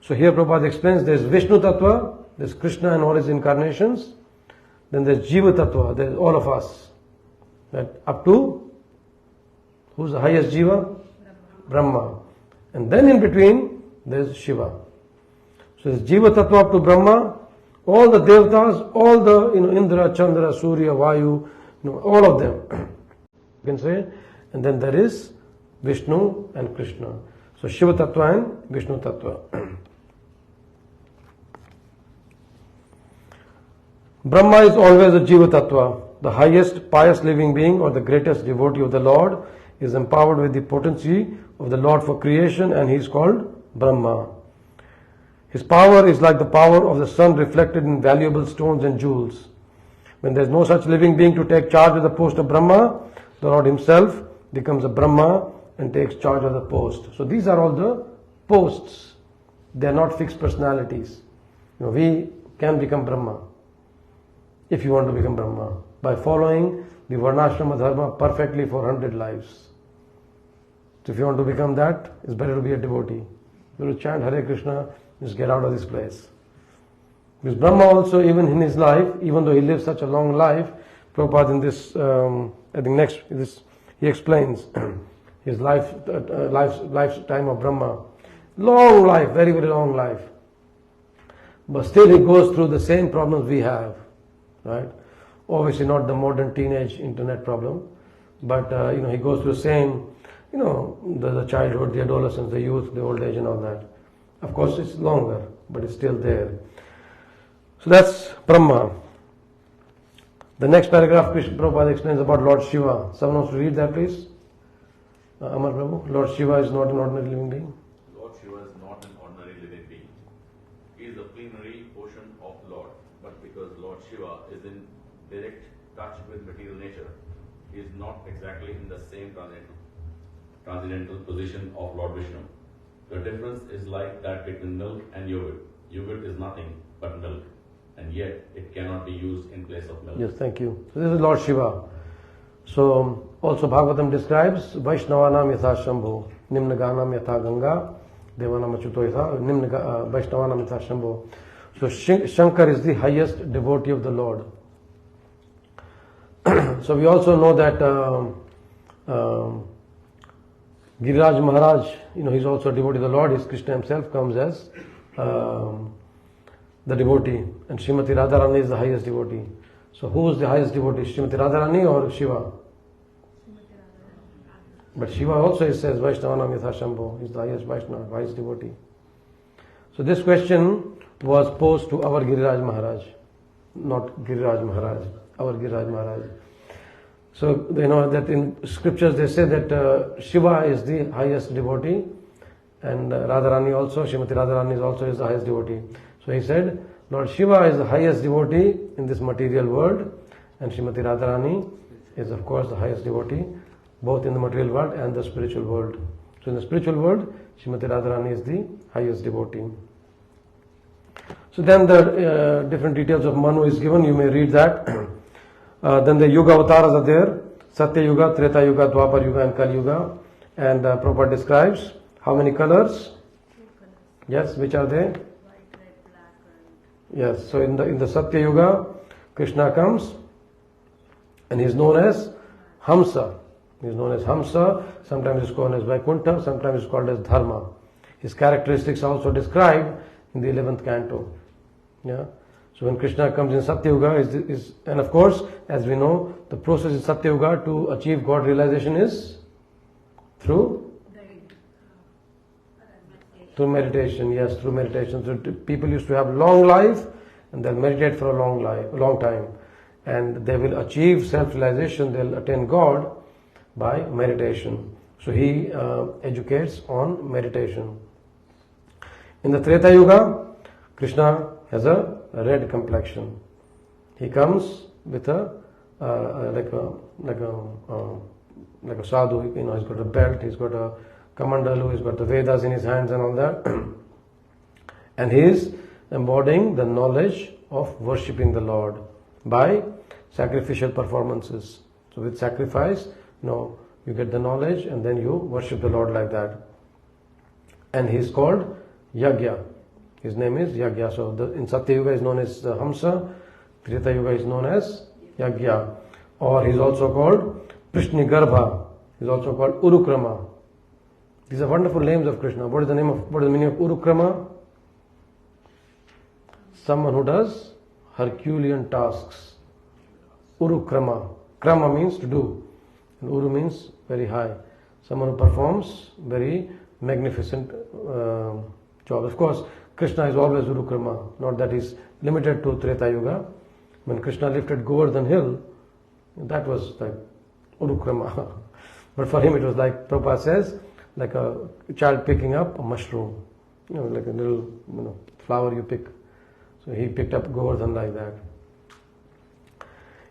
So here Prabhupada explains there is Vishnu Tattva, there is Krishna and all his incarnations, then there is Jiva Tattva, there is all of us. That up to, who's the highest Jiva? Brahma. And then in between there is Shiva. So there is Jiva Tattva up to Brahma, all the Devatas, all the Indra, Chandra, Surya, Vayu, all of them. You can say. And then there is Vishnu and Krishna. So Shiva Tattva and Vishnu Tattva. Brahma is always a Jiva Tattva. The highest pious living being or the greatest devotee of the Lord is empowered with the potency of the Lord for creation and he is called Brahma. His power is like the power of the sun reflected in valuable stones and jewels. When there is no such living being to take charge of the post of Brahma, the Lord himself becomes a Brahma and takes charge of the post. So these are all the posts. They are not fixed personalities. We can become Brahma if you want to become Brahma by following the Varnashrama Dharma perfectly for 100 lives. So if you want to become that, it's better to be a devotee. You will chant Hare Krishna, just get out of this place. Because Brahma also, even in his life, even though he lived such a long life, Prabhupada in this, I think next, he explains his lifetime of Brahma. Long life, very, very long life. But still he goes through the same problems we have, right? Obviously not the modern teenage internet problem, but he goes through the same, the childhood, the adolescence, the youth, the old age and all that. Of course it's longer, but it's still there. So that's Brahma. The next paragraph, Prabhupada explains about Lord Shiva. Someone wants to read that, please? Amar Prabhu, Lord Shiva is not an ordinary living being. Lord Shiva is not an ordinary living being. He is the plenary portion of the Lord. But because Lord Shiva is in direct touch with material nature, he is not exactly in the same transcendental position of Lord Vishnu. The difference is like that between milk and yogurt. Yogurt is nothing but milk, and yet it cannot be used in place of milk. Yes, thank you. So this is Lord Shiva. So also Bhagavatam describes Vaishnavanam yatha Shambho, Nimnaganam yatha Ganga, Devanam achuto yatha, Vaishnavanam yatha Shambho. So Shankar is the highest devotee of the Lord. So we also know that Giriraj Maharaj, he's also a devotee of the Lord. His Krishna himself comes as the devotee, and Srimati Radharani is the highest devotee. So who is the highest devotee, Srimati Radharani or Shiva? But Shiva also says Vaishnavanam yatha Shambho, is the highest Vaishnava, highest devotee. So this question was posed to our Giriraj Maharaj, not Giriraj Maharaj, our Giriraj Maharaj. So that in scriptures they say that Shiva is the highest devotee, and Radharani also, Srimati Radharani is also the highest devotee. So he said, Lord Shiva is the highest devotee in this material world, and Srimati Radharani is of course the highest devotee, both in the material world and the spiritual world. So in the spiritual world, Srimati Radharani is the highest devotee. So then the different details of Manu is given, you may read that. Then the Yuga avatars are there, Satya Yuga, Treta Yuga, Dwapar Yuga and Kali Yuga. And Prabhupada describes how many colors? Yes, which are they? White, red, black, and Yes, so in the Satya Yuga, Krishna comes and he is known as Hamsa. He is known as Hamsa, sometimes he is called as Vaikuntha, sometimes he is called as Dharma. His characteristics are also described in the 11th canto. Yeah. So when Krishna comes in Satya Yuga, and of course, as we know, the process in Satya Yuga to achieve God realization is through Through meditation, yes, through meditation. So people used to have long life and they'll meditate for a long time. And they will achieve self-realization, they'll attain God by meditation. So he educates on meditation. In the Treta Yuga, Krishna has a red complexion. He comes with a like a sadhu. He's got a belt, he's got a kamandalu, he's got the Vedas in his hands and all that. And he is embodying the knowledge of worshipping the Lord by sacrificial performances. So with sacrifice, you get the knowledge and then you worship the Lord like that. And he is called Yagya. His name is Yagya. So in Satya Yuga is known as Hamsa, Treta Yuga is known as Yagya. Or he is also called Prishnigarbha. He is also called Urukrama. These are wonderful names of Krishna. What is the meaning of Urukrama? Someone who does Herculean tasks. Urukrama. Krama means to do. And Uru means very high. Someone who performs very magnificent job. Of course, Krishna is always Urukrama. Not that he's limited to Treta Yuga. When Krishna lifted Govardhan hill, that was like Urukrama. But for him it was like Prabhupada says, like a child picking up a mushroom. Like a little flower you pick. So he picked up Govardhan like that.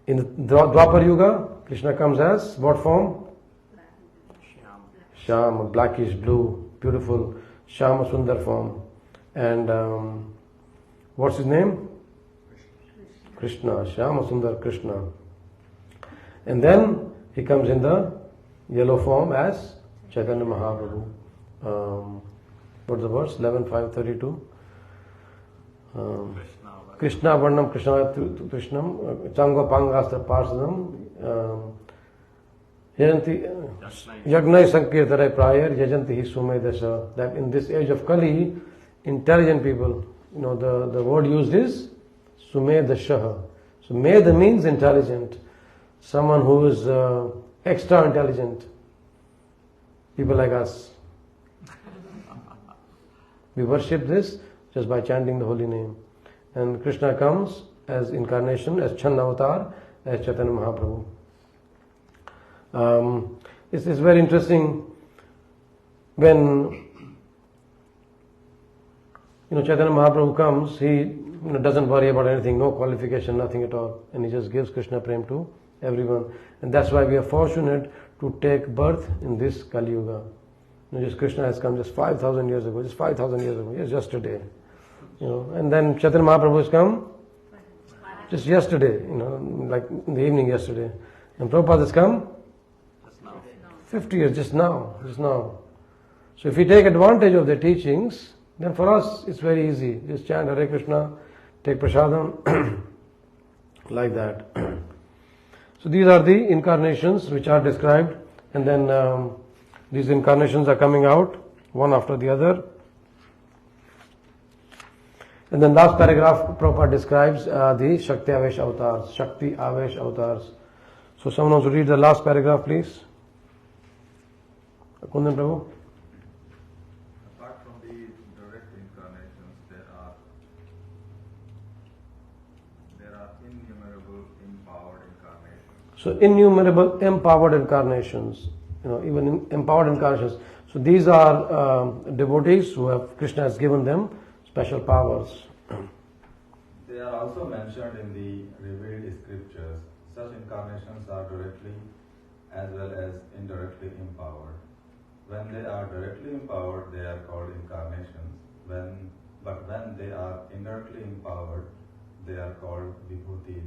In the Dwapar Yuga, Krishna comes as what form? Shyama, blackish blue, beautiful Shyama Sundar form. And what's his name? Krishna, Shyama Sundar Krishna. And then he comes in the yellow form as Chaitanya Mahaprabhu. What's the verse? 11.5.32. Krishna Varnam Krishna Krishnam Chango Pangastra Parsadam Yajanti Yagnai Sankirtare Prayar Yajanti Hi Sumedasha. That in this age of Kali, intelligent people, the word used is Sumedasha. So Meda means intelligent. Someone who is extra intelligent. People like us. We worship this just by chanting the holy name. And Krishna comes as incarnation, as Channa Avatar, as Chaitanya Mahaprabhu. It's very interesting when Chaitanya Mahaprabhu comes, he doesn't worry about anything, no qualification, nothing at all. And he just gives Krishna Prem to everyone. And that's why we are fortunate to take birth in this Kali Yuga. Just Krishna has come just 5,000 years ago, just yesterday. And then Chaitanya Mahaprabhu has come just yesterday, like in the evening yesterday. And Prabhupada has come 50 years, just now. So if we take advantage of the teachings, then for us it's very easy. Just chant Hare Krishna, take prasadam, like that. So these are the incarnations which are described, and then these incarnations are coming out one after the other. And then last paragraph, Prabhupada describes the Shakti Avesh avatars. So someone wants to read the last paragraph, please. Kundan Prabhu. Apart from the direct incarnations, there are innumerable empowered incarnations. So innumerable empowered incarnations, even empowered incarnations. So these are devotees Krishna has given them special powers. They are also mentioned in the revealed scriptures. Such incarnations are directly as well as indirectly empowered. When they are directly empowered, they are called incarnations. But when they are indirectly empowered, they are called vibhutis.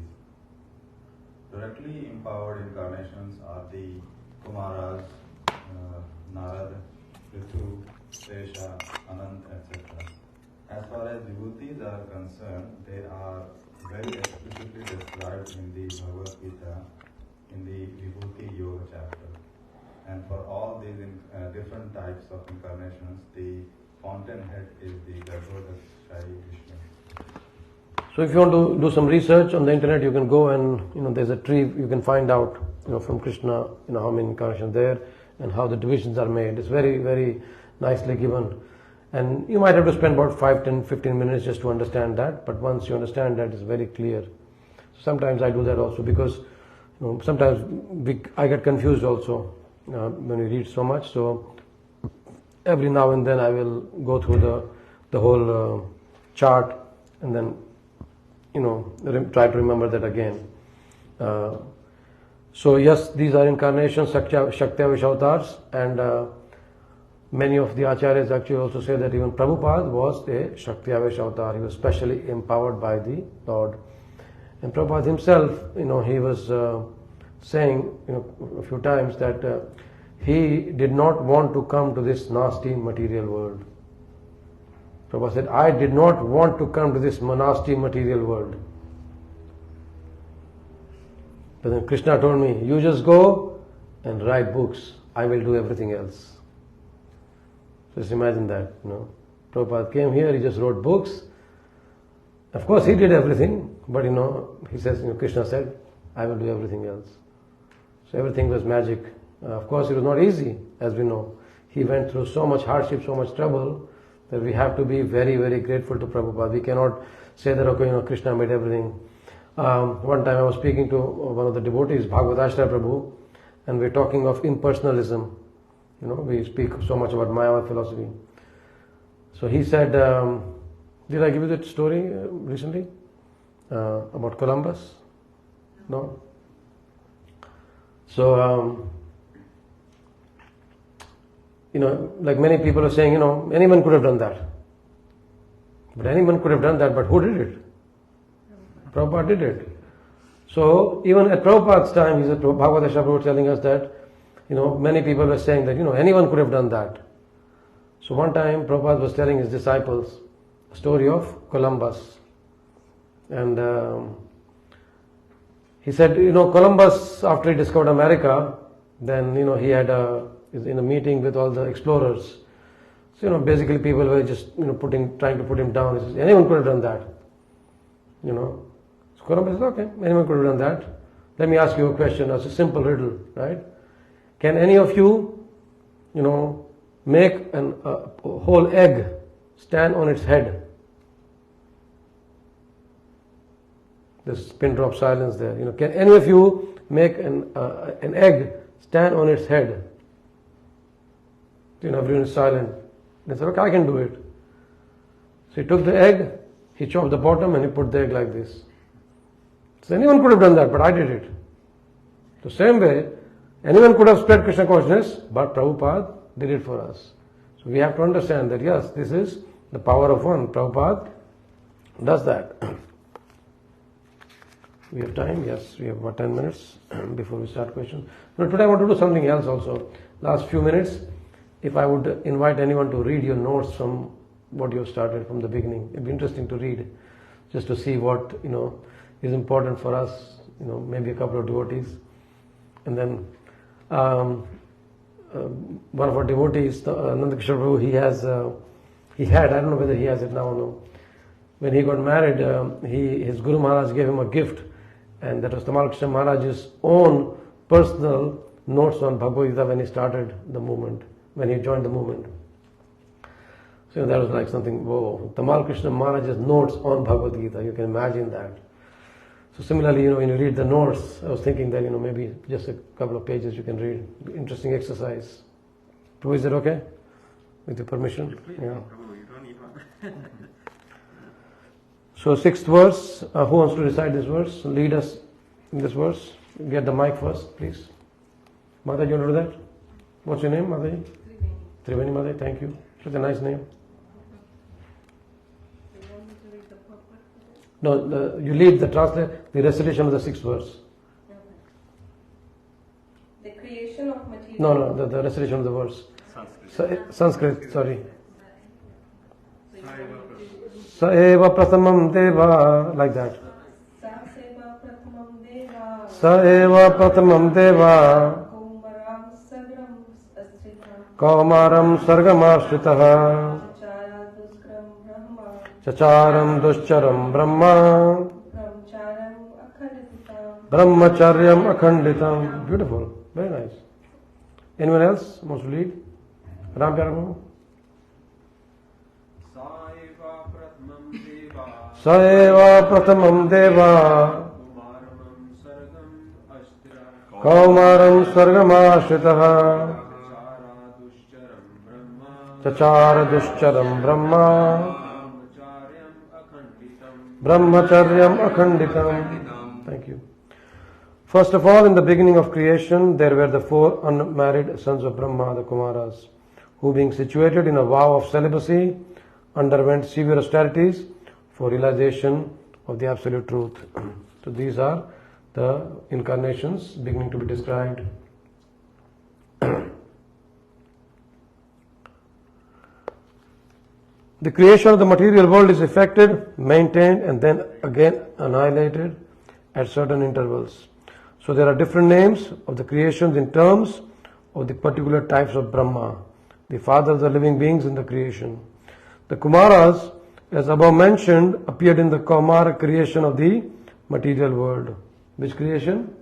Directly empowered incarnations are the Kumaras, Narad, Ritu, Sesha, Anant, etc. As far as vibhutis are concerned, they are very explicitly described in the Bhagavad Gita in the Vibhuti Yoga chapter. And for all these different types of incarnations, the fountainhead is the Garbhodakshai Vishnu. So if you want to do some research on the internet, you can go and there's a tree, you can find out from Krishna how many incarnations there and how the divisions are made. It's very, very nicely given. And you might have to spend about 5, 10, 15 minutes just to understand that, but once you understand that, it's very clear. Sometimes I do that also because sometimes I get confused also when we read so much. So every now and then I will go through the whole chart and then try to remember that again. So yes, these are incarnations, Shakti-Avish avatars, and many of the acharyas actually also say that even Prabhupada was a Shakti-Avish avatar. He was specially empowered by the Lord. And Prabhupada himself, he was saying a few times that he did not want to come to this nasty material world. Prabhupada said, I did not want to come to this nasty material world. But then Krishna told me, you just go and write books. I will do everything else. Just imagine that, Prabhupada came here, he just wrote books. Of course, he did everything, but he says, Krishna said, I will do everything else. So everything was magic. Of course, it was not easy, as we know. He went through so much hardship, so much trouble, that we have to be very, very grateful to Prabhupada. We cannot say that, okay, Krishna made everything. One time I was speaking to one of the devotees, Bhagavatam Prabhu, and we are talking of impersonalism. We speak so much about Mayavad philosophy. So he said, did I give you that story recently? About Columbus? No? So, like many people are saying, anyone could have done that. But anyone could have done that, but who did it? Prabhupada did it. So, even at Prabhupada's time, Bhagavatam Prabhu telling us that, many people were saying that, anyone could have done that. So one time Prabhupada was telling his disciples a story of Columbus. And he said, Columbus, after he discovered America, then, he had in a meeting with all the explorers. So, basically people were just, trying to put him down. He says, anyone could have done that. So Columbus said, okay, anyone could have done that. Let me ask you a question. It's a simple riddle, right? Can any of you, make a whole egg stand on its head? There's pin drop silence there. Can any of you make an egg stand on its head? Everyone is silent. They said, okay, I can do it. So he took the egg, he chopped the bottom, and he put the egg like this. So anyone could have done that, but I did it. The same way, anyone could have spread Krishna consciousness, but Prabhupada did it for us. So we have to understand that yes, this is the power of one. Prabhupada does that. We have time? Yes, we have about 10 minutes before we start questions. Today I want to do something else also. Last few minutes, if I would invite anyone to read your notes from what you have started from the beginning. It'd be interesting to read, just to see what, is important for us, maybe a couple of devotees. And then one of our devotees, Nandakishore Prabhu, he had, I don't know whether he has it now or no. When he got married, his Guru Maharaj gave him a gift, and that was Tamal Krishna Maharaj's own personal notes on Bhagavad Gita when he started the movement, when he joined the movement. So that was like something, whoa, Tamal Krishna Maharaj's notes on Bhagavad Gita, you can imagine that. So similarly, when you read the notes, I was thinking that, maybe just a couple of pages you can read. Interesting exercise. Prabhu, is that okay? With your permission? Yeah. So 6th verse, who wants to recite this verse? Lead us in this verse. Get the mic first, please. Mataji, you want to do that? What's your name, Mataji? Triveni Mataji, thank you. Such a nice name. No, you lead the recitation of the 6th verse. The creation of material. No, the recitation of the verse. Sanskrit, sorry. Sa eva pratamam deva, like that. Sa eva pratamam deva, kaumaram sargamashritah, chacharam duscharam brahma, brahmacharyam akhanditam. Beautiful, very nice. Anyone else wants to lead? Ram Pyara Prabhu? Saeva Pratamam Deva Kaumaram Sargamashitaha Chachara Dushcharam Brahma Brahmacharyam Akhanditam. Thank you. First of all, in the beginning of creation, there were the 4 unmarried sons of Brahma, the Kumaras, who being situated in a vow of celibacy, underwent severe austerities for realization of the absolute truth. So these are the incarnations beginning to be described. The creation of the material world is effected, maintained, and then again annihilated at certain intervals. So there are different names of the creations in terms of the particular types of Brahma, the father of the living beings in the creation. The Kumaras, as above mentioned, appeared in the Kaumara creation of the material world. Which creation?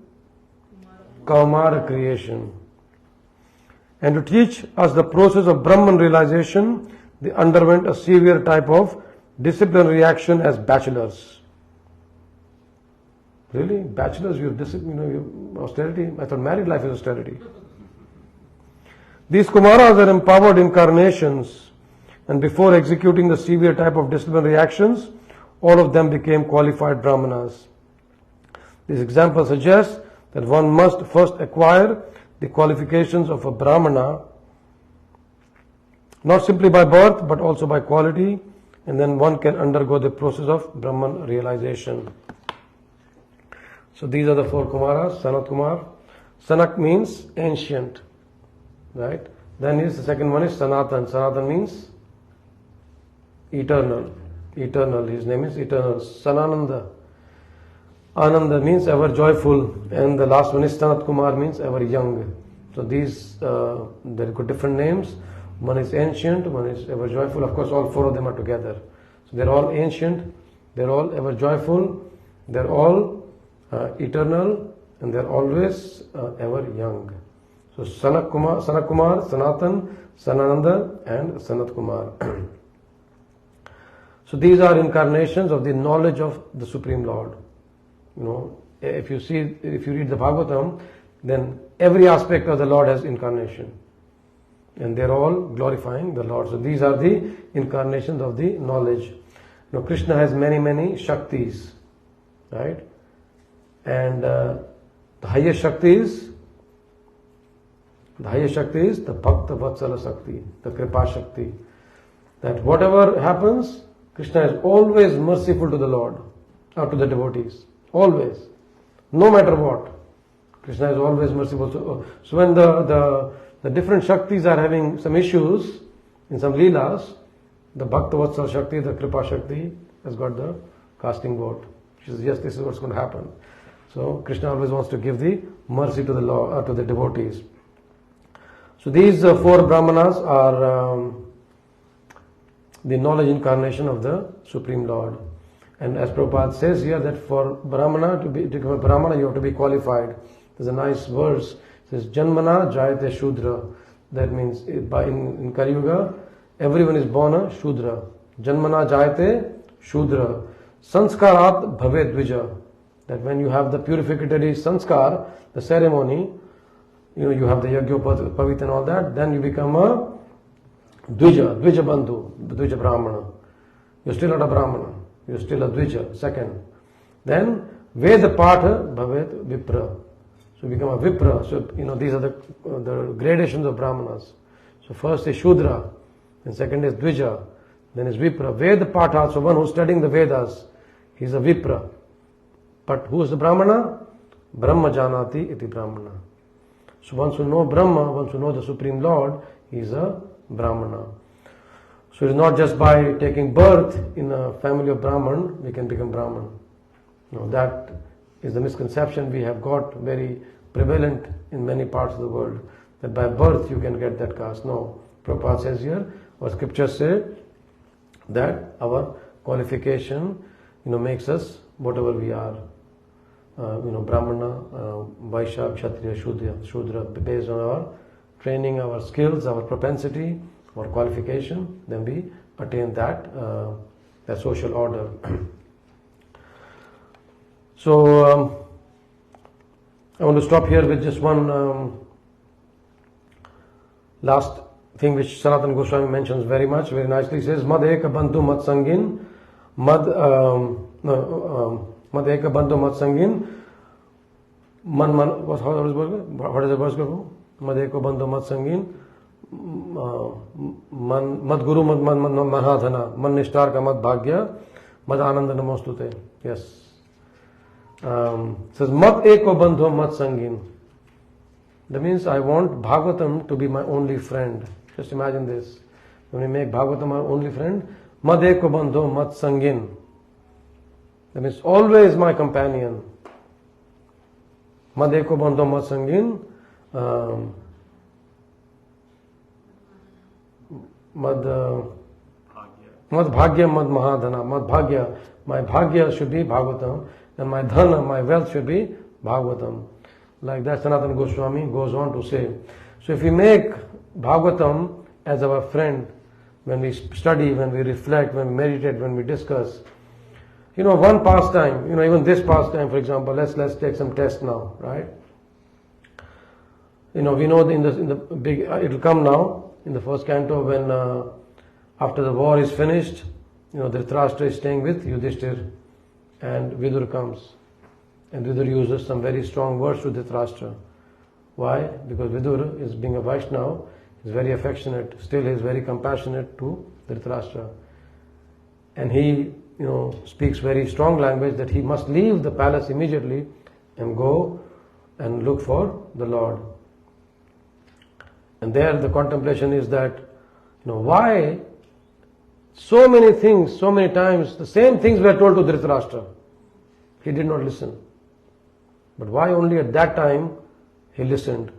Kaumara creation. And to teach us the process of Brahman realization, they underwent a severe type of disciplinary action as bachelors. Really? Bachelors, you austerity? I thought married life is austerity. These Kumaras are empowered incarnations, and before executing the severe type of disciplinary actions, all of them became qualified Brahmanas. This example suggests that one must first acquire the qualifications of a Brahmana, not simply by birth but also by quality, and then one can undergo the process of Brahman realization. So these are the 4 Kumaras. Sanat Kumar. Sanak means ancient, right? Then is the second one is Sanatan. Sanatan means eternal. Eternal. His name is eternal. Sanananda. Ananda means ever joyful, and the last one is Sanat Kumar means ever young. So these they've got different names. One is ancient, one is ever joyful. Of course, all 4 of them are together. So they're all ancient, they're all ever joyful, they're all eternal, and they're always ever young. So Sanat Kumar, Sanatan, Sanananda, and Sanat Kumar. So these are incarnations of the knowledge of the Supreme Lord. If you read the Bhagavatam, then every aspect of the Lord has incarnation. And they're all glorifying the Lord. So these are the incarnations of the knowledge. Krishna has many, many Shaktis, right? And the highest Shakti is the Bhakta Vatsala Shakti, the Kripa Shakti. That whatever happens, Krishna is always merciful to the Lord, or to the devotees. Always. No matter what. Krishna is always merciful. So when the different Shaktis are having some issues in some Leelas, the Bhakta Vatsala Shakti, the Kripa Shakti, has got the casting vote. She says, yes, this is what's going to happen. So Krishna always wants to give the mercy to the Lord, to the devotees. So these 4 Brahmanas are the knowledge incarnation of the Supreme Lord. And as Prabhupada says here, that for Brahmana to become a Brahmana, you have to be qualified. There's a nice verse. It says, Janmana Jayate Shudra. That means in Kali Yuga, everyone is born a Shudra. Janmana Jayate Shudra. Sanskarat Bhave Dvija. That when you have the purificatory sanskar, the ceremony, you have the Yagyo Pavit and all that, then you become a Dvija Bandhu, Dvija Brahmana. You're still not a Brahmana. You're still a Dvija, second. Then Veda Patha Bhavet Vipra. So you become a Vipra. So these are the gradations of Brahmanas. So first is Shudra, and second is Dvija, then is Vipra. Veda Patha, so one who's studying the Vedas, he's a Vipra. But who is the Brahmana? Brahma Janati iti Brahmana. So once you know Brahma, once you know the Supreme Lord, he is a Brahmana. So it is not just by taking birth in a family of Brahman, we can become Brahman. That is the misconception we have got very prevalent in many parts of the world, that by birth you can get that caste. No, Prabhupada says here, our scriptures say that our qualification, makes us whatever we are. Brahmana, Vaishya, Kshatriya, Shudra, based on our training, our skills, our propensity, our qualification, then we attain that social order. So I want to stop here with just one last thing which Sanatana Goswami mentions very nicely. He says, Mad eka bandhu mat sangin, Mad eka bandhu mat sangin, what is the verse go? Mad eka bandhu mat sangin, Mad guru mad mahadhana, Man nishtar ka mad bhagya, Mad ananda namostute. Yes. Says, Mad eko bandhu mat sangin. That means I want Bhagavatam to be my only friend. Just imagine this. When we make Bhagavatam our only friend, Mad eko bandho mat sangin. That means always my companion. Mad eko bandho mat sangin. Mad bhagya mad mahadhana. Mad bhagya. My bhagya should be Bhagavatam. And my dhana, my wealth should be Bhagavatam. Like that Sanatana Goswami goes on to say. So if we make Bhagavatam as our friend, when we study, when we reflect, when we meditate, when we discuss, one pastime, even this pastime, for example, let's take some tests now, right? We know in the big, it will come now in the first canto when after the war is finished, Dhritarashtra is staying with Yudhishthir and Vidur comes. And Vidur uses some very strong words to Dhritarashtra. Why? Because Vidur is being a Vaishnava, is very affectionate, still he is very compassionate to Dhritarashtra. And he, speaks very strong language that he must leave the palace immediately and go and look for the Lord. And there the contemplation is that, why so many things, so many times, the same things were told to Dhritarashtra. He did not listen. But why only at that time he listened?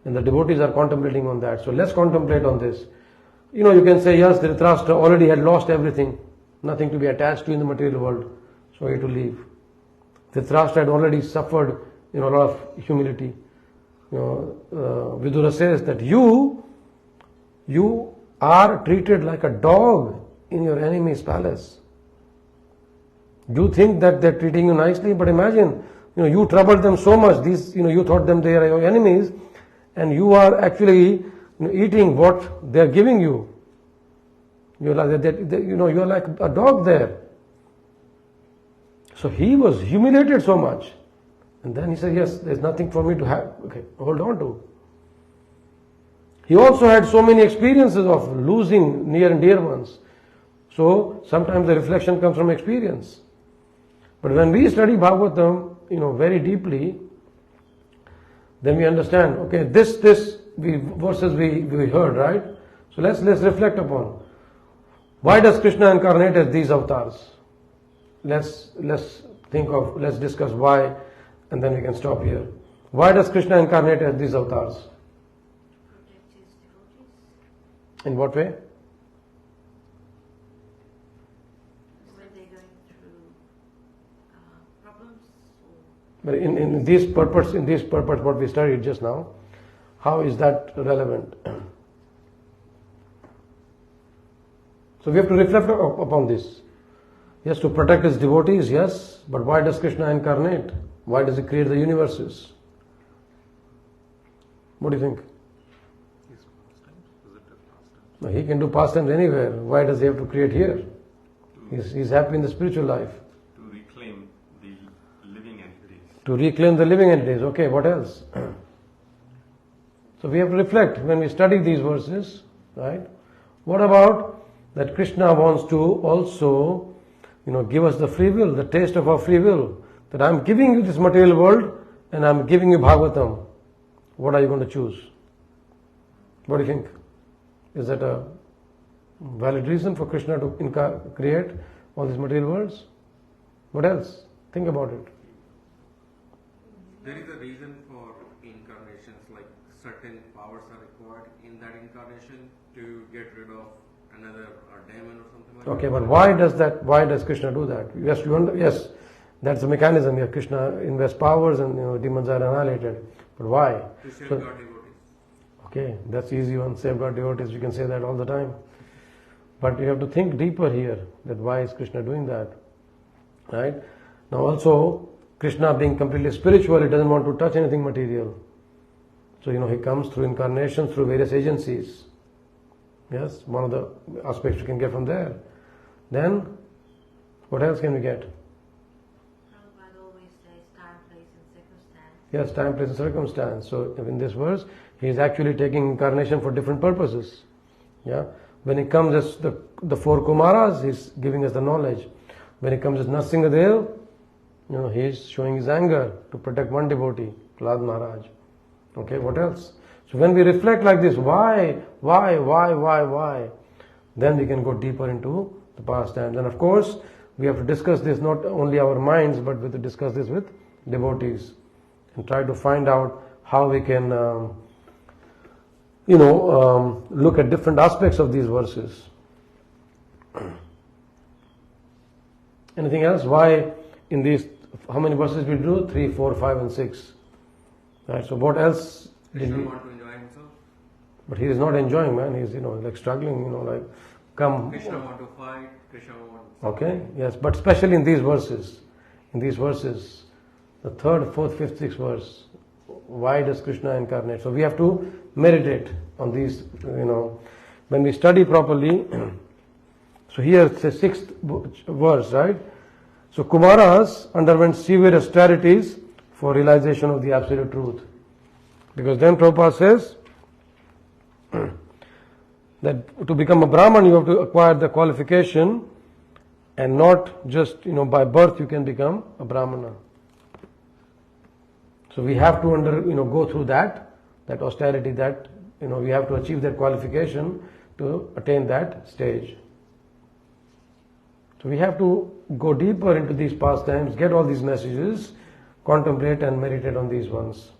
And the devotees are contemplating on that. So let's contemplate on this. You can say, yes, Dhritarashtra already had lost everything, nothing to be attached to in the material world, so he had to leave. Dhritarashtra had already suffered, a lot of humility. Vidura says that you are treated like a dog in your enemy's palace. You think that they're treating you nicely, but imagine, you troubled them so much, these, you thought them they are your enemies, and you are actually eating what they are giving you. You're like a dog there. So he was humiliated so much. And then he said, yes, there's nothing for me to have. Okay, hold on to. He also had so many experiences of losing near and dear ones. So sometimes the reflection comes from experience. But when we study Bhagavatam, very deeply, then we understand, okay, this verses we heard, right? So let's reflect upon. Why does Krishna incarnate as these avatars? Let's discuss why, and then we can stop here. Why does Krishna incarnate as these avatars? Protect his devotees. In what way? When they're going through problems. But in this purpose, what we studied just now, how is that relevant? So we have to reflect upon this. Yes, to protect his devotees, yes, but why does Krishna incarnate? Why does he create the universes? What do you think? His pastimes? Is it a pastime? No, he can do pastimes anywhere. Why does he have to create here? He's happy in the spiritual life. To reclaim the living entities. To reclaim the living entities. Okay, what else? So we have to reflect when we study these verses, right? What about that Krishna wants to also, give us the free will, the taste of our free will. That I'm giving you this material world and I'm giving you Bhagavatam. What are you going to choose? What do you think? Is that a valid reason for Krishna to create all these material worlds? What else? Think about it. There is a reason for incarnations, like certain powers are required in that incarnation to get rid of another demon or something like that. Okay, but why does Krishna do that? Yes, that's the mechanism here. Krishna invests powers and demons are annihilated. But why? To safeguard devotees. Okay, that's easy one. Safeguard devotees, we can say that all the time. But you have to think deeper here, that why is Krishna doing that? Right? Now also, Krishna being completely spiritual, he doesn't want to touch anything material. So, he comes through incarnations, through various agencies. Yes, one of the aspects we can get from there. Then, what else can we get? Prabhupada always says time, place and circumstance. Yes, time, place and circumstance. So, in this verse, he is actually taking incarnation for different purposes. Yeah. When he comes as the four Kumaras, he's giving us the knowledge. When he comes as Nrsimhadev, he is showing his anger to protect one devotee, Prahlad Maharaj. Okay, what else? So when we reflect like this, why, then we can go deeper into the pastimes. And of course, we have to discuss this, not only our minds, but we have to discuss this with devotees and try to find out how we can, look at different aspects of these verses. Anything else? Why in these, how many verses we do? 3, 4, 5 and 6. Right, so what else did Krishna we... want to enjoy himself. But he is not enjoying, man. He's, like struggling, like, come... Krishna want to fight. Krishna want... Okay, yes, but especially in these verses, the 3rd, 4th, 5th, 6th verse, why does Krishna incarnate? So we have to meditate on these, when we study properly. So here it's the 6th verse, right? So Kumaras underwent severe austerities for realization of the absolute truth. Because then Prabhupada says that to become a Brahman you have to acquire the qualification, and not just, by birth you can become a Brahmana. So we have to go through that austerity, that, we have to achieve that qualification to attain that stage. So we have to go deeper into these pastimes, get all these messages, contemplate and meditate on these ones.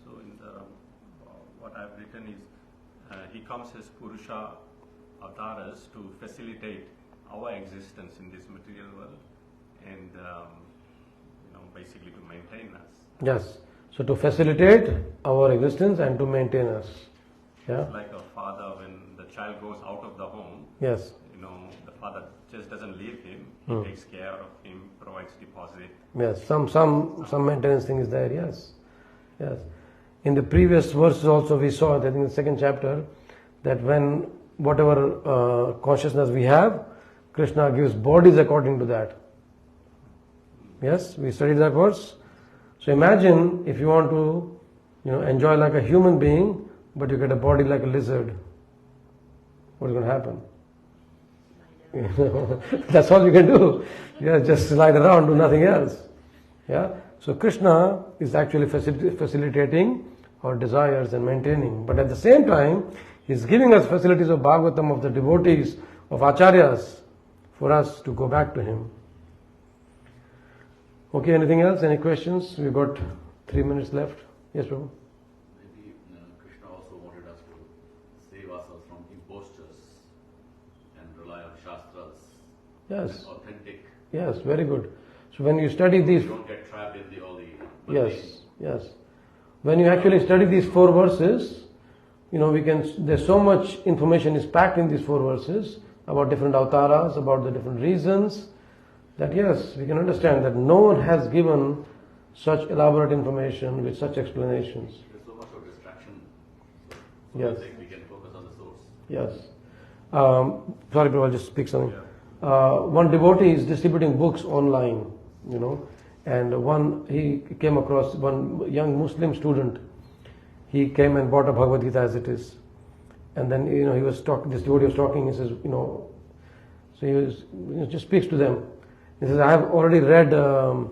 So in the, what I've written is, he comes as Purusha avatars to facilitate our existence in this material world and basically to maintain us. Yes. So to facilitate our existence and to maintain us. Yeah. It's like a father when the child goes out of the home. Yes. The father just doesn't leave him. He takes care of him, provides deposit. Yes. Some maintenance thing is there. Yes. Yes. In the previous verses also we saw, I think in the 2nd chapter, that when whatever consciousness we have, Krishna gives bodies according to that. Yes, we studied that verse. So imagine if you want to, enjoy like a human being, but you get a body like a lizard. What is going to happen? That's all you can do. Yeah, just slide around, do nothing else. Yeah. So Krishna is actually facilitating our desires and maintaining. But at the same time, He's giving us facilities of Bhagavatam, of the devotees, of Acharyas, for us to go back to Him. Okay, anything else? Any questions? We've got 3 minutes left. Yes, Prabhu? Maybe Krishna also wanted us to save ourselves from impostures and rely on Shastras. Yes. And authentic. Yes, very good. So when you study these... Don't get trapped in all the... Yes. When you actually study these 4 verses, there's so much information is packed in these 4 verses about different avatars, about the different reasons, that yes, we can understand that no one has given such elaborate information with such explanations. There's so much of distraction. So Yes. I think we can focus on the source. Yes. Sorry, Prabhu, I'll just speak something. One devotee is distributing books online, and he came across one young Muslim student. He came and bought a Bhagavad Gita as it is. And then, he was talking, this devotee was talking, he says, so he just speaks to them. He says, I have already read the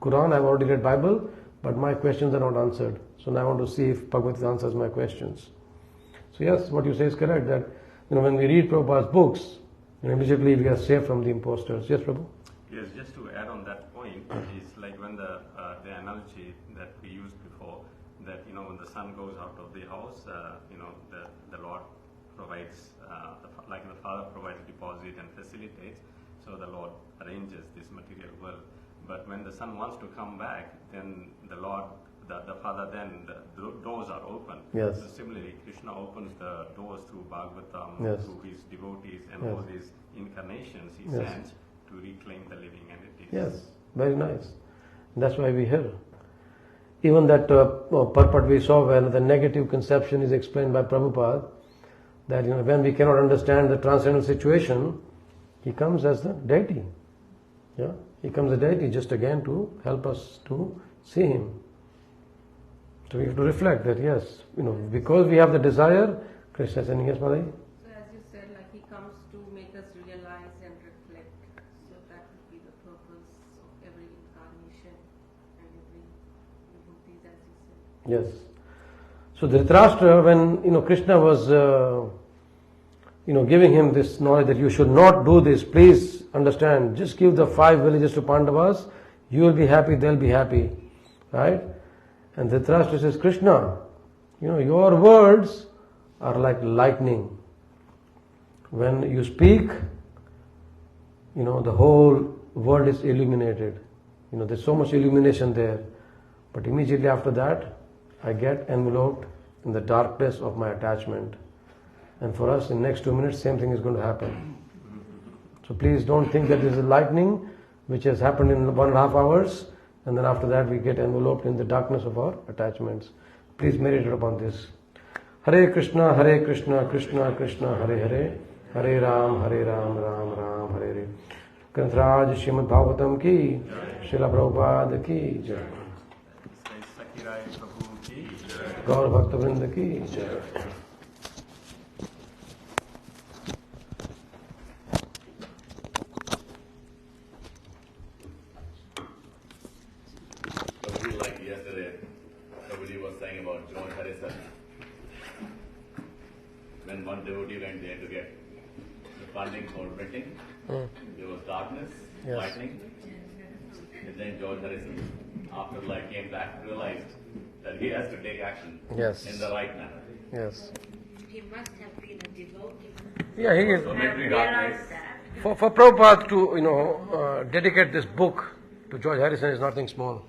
Quran, I have already read Bible, but my questions are not answered. So now I want to see if Bhagavad Gita answers my questions. So yes, what you say is correct, that when we read Prabhupada's books, immediately we are safe from the imposters. Yes, Prabhu? Yes, just to add on that point, is like when the analogy that we used before, that when the son goes out of the house, the Lord provides, like the father provides deposit and facilitates, so the Lord arranges this material world. But when the son wants to come back, then the Lord, the father, then the doors are open. Yes. So similarly, Krishna opens the doors through Bhagavatam, Yes. through his devotees, and Yes. all these incarnations he Yes. sends to reclaim the living entities. Yes, very nice. That's why we're here. Even that purport we saw where the negative conception is explained by Prabhupada, that when we cannot understand the transcendental situation, he comes as the deity. Yeah, he comes as a deity just again to help us to see him. So we have to reflect that yes, because we have the desire. Krishna saying yes, Madai? So as you said, like he comes to make us realize and reflect. So that would be the purpose of every incarnation and every vibhutis, as you said. Yes. So Dhritarashtra, when Krishna was giving him this knowledge that you should not do this, please understand, just give the 5 villages to Pandavas, you will be happy, they'll be happy. Right? And Dhritarashtra says, Krishna, your words are like lightning. When you speak, the whole world is illuminated. There's so much illumination there. But immediately after that, I get enveloped in the darkness of my attachment. And for us, in next 2 minutes, same thing is going to happen. So please don't think that this is lightning, which has happened in 1.5 hours, and then after that we get enveloped in the darkness of our attachments. Please meditate upon this. Hare Krishna, Krishna Krishna, Hare Hare, Hare Ram, Ram Ram, Hare Hare. Grantaraj Srimad Bhagavatam ki, Srila Prabhupada ki jai. Sakirai Prabhu ki jai. Gaur Bhakta Vrinda ki jai. Like yesterday, somebody was saying about John Harrison. When one devotee went there to get the funding for printing, there was darkness, Yes. lightning, and then George Harrison, after life came back, realized that he has to take action Yes. in the right manner. Yes. He must have been a devotee. Yeah, he is. So mentally darkness. That. For Prabhupada to dedicate this book to George Harrison is nothing small.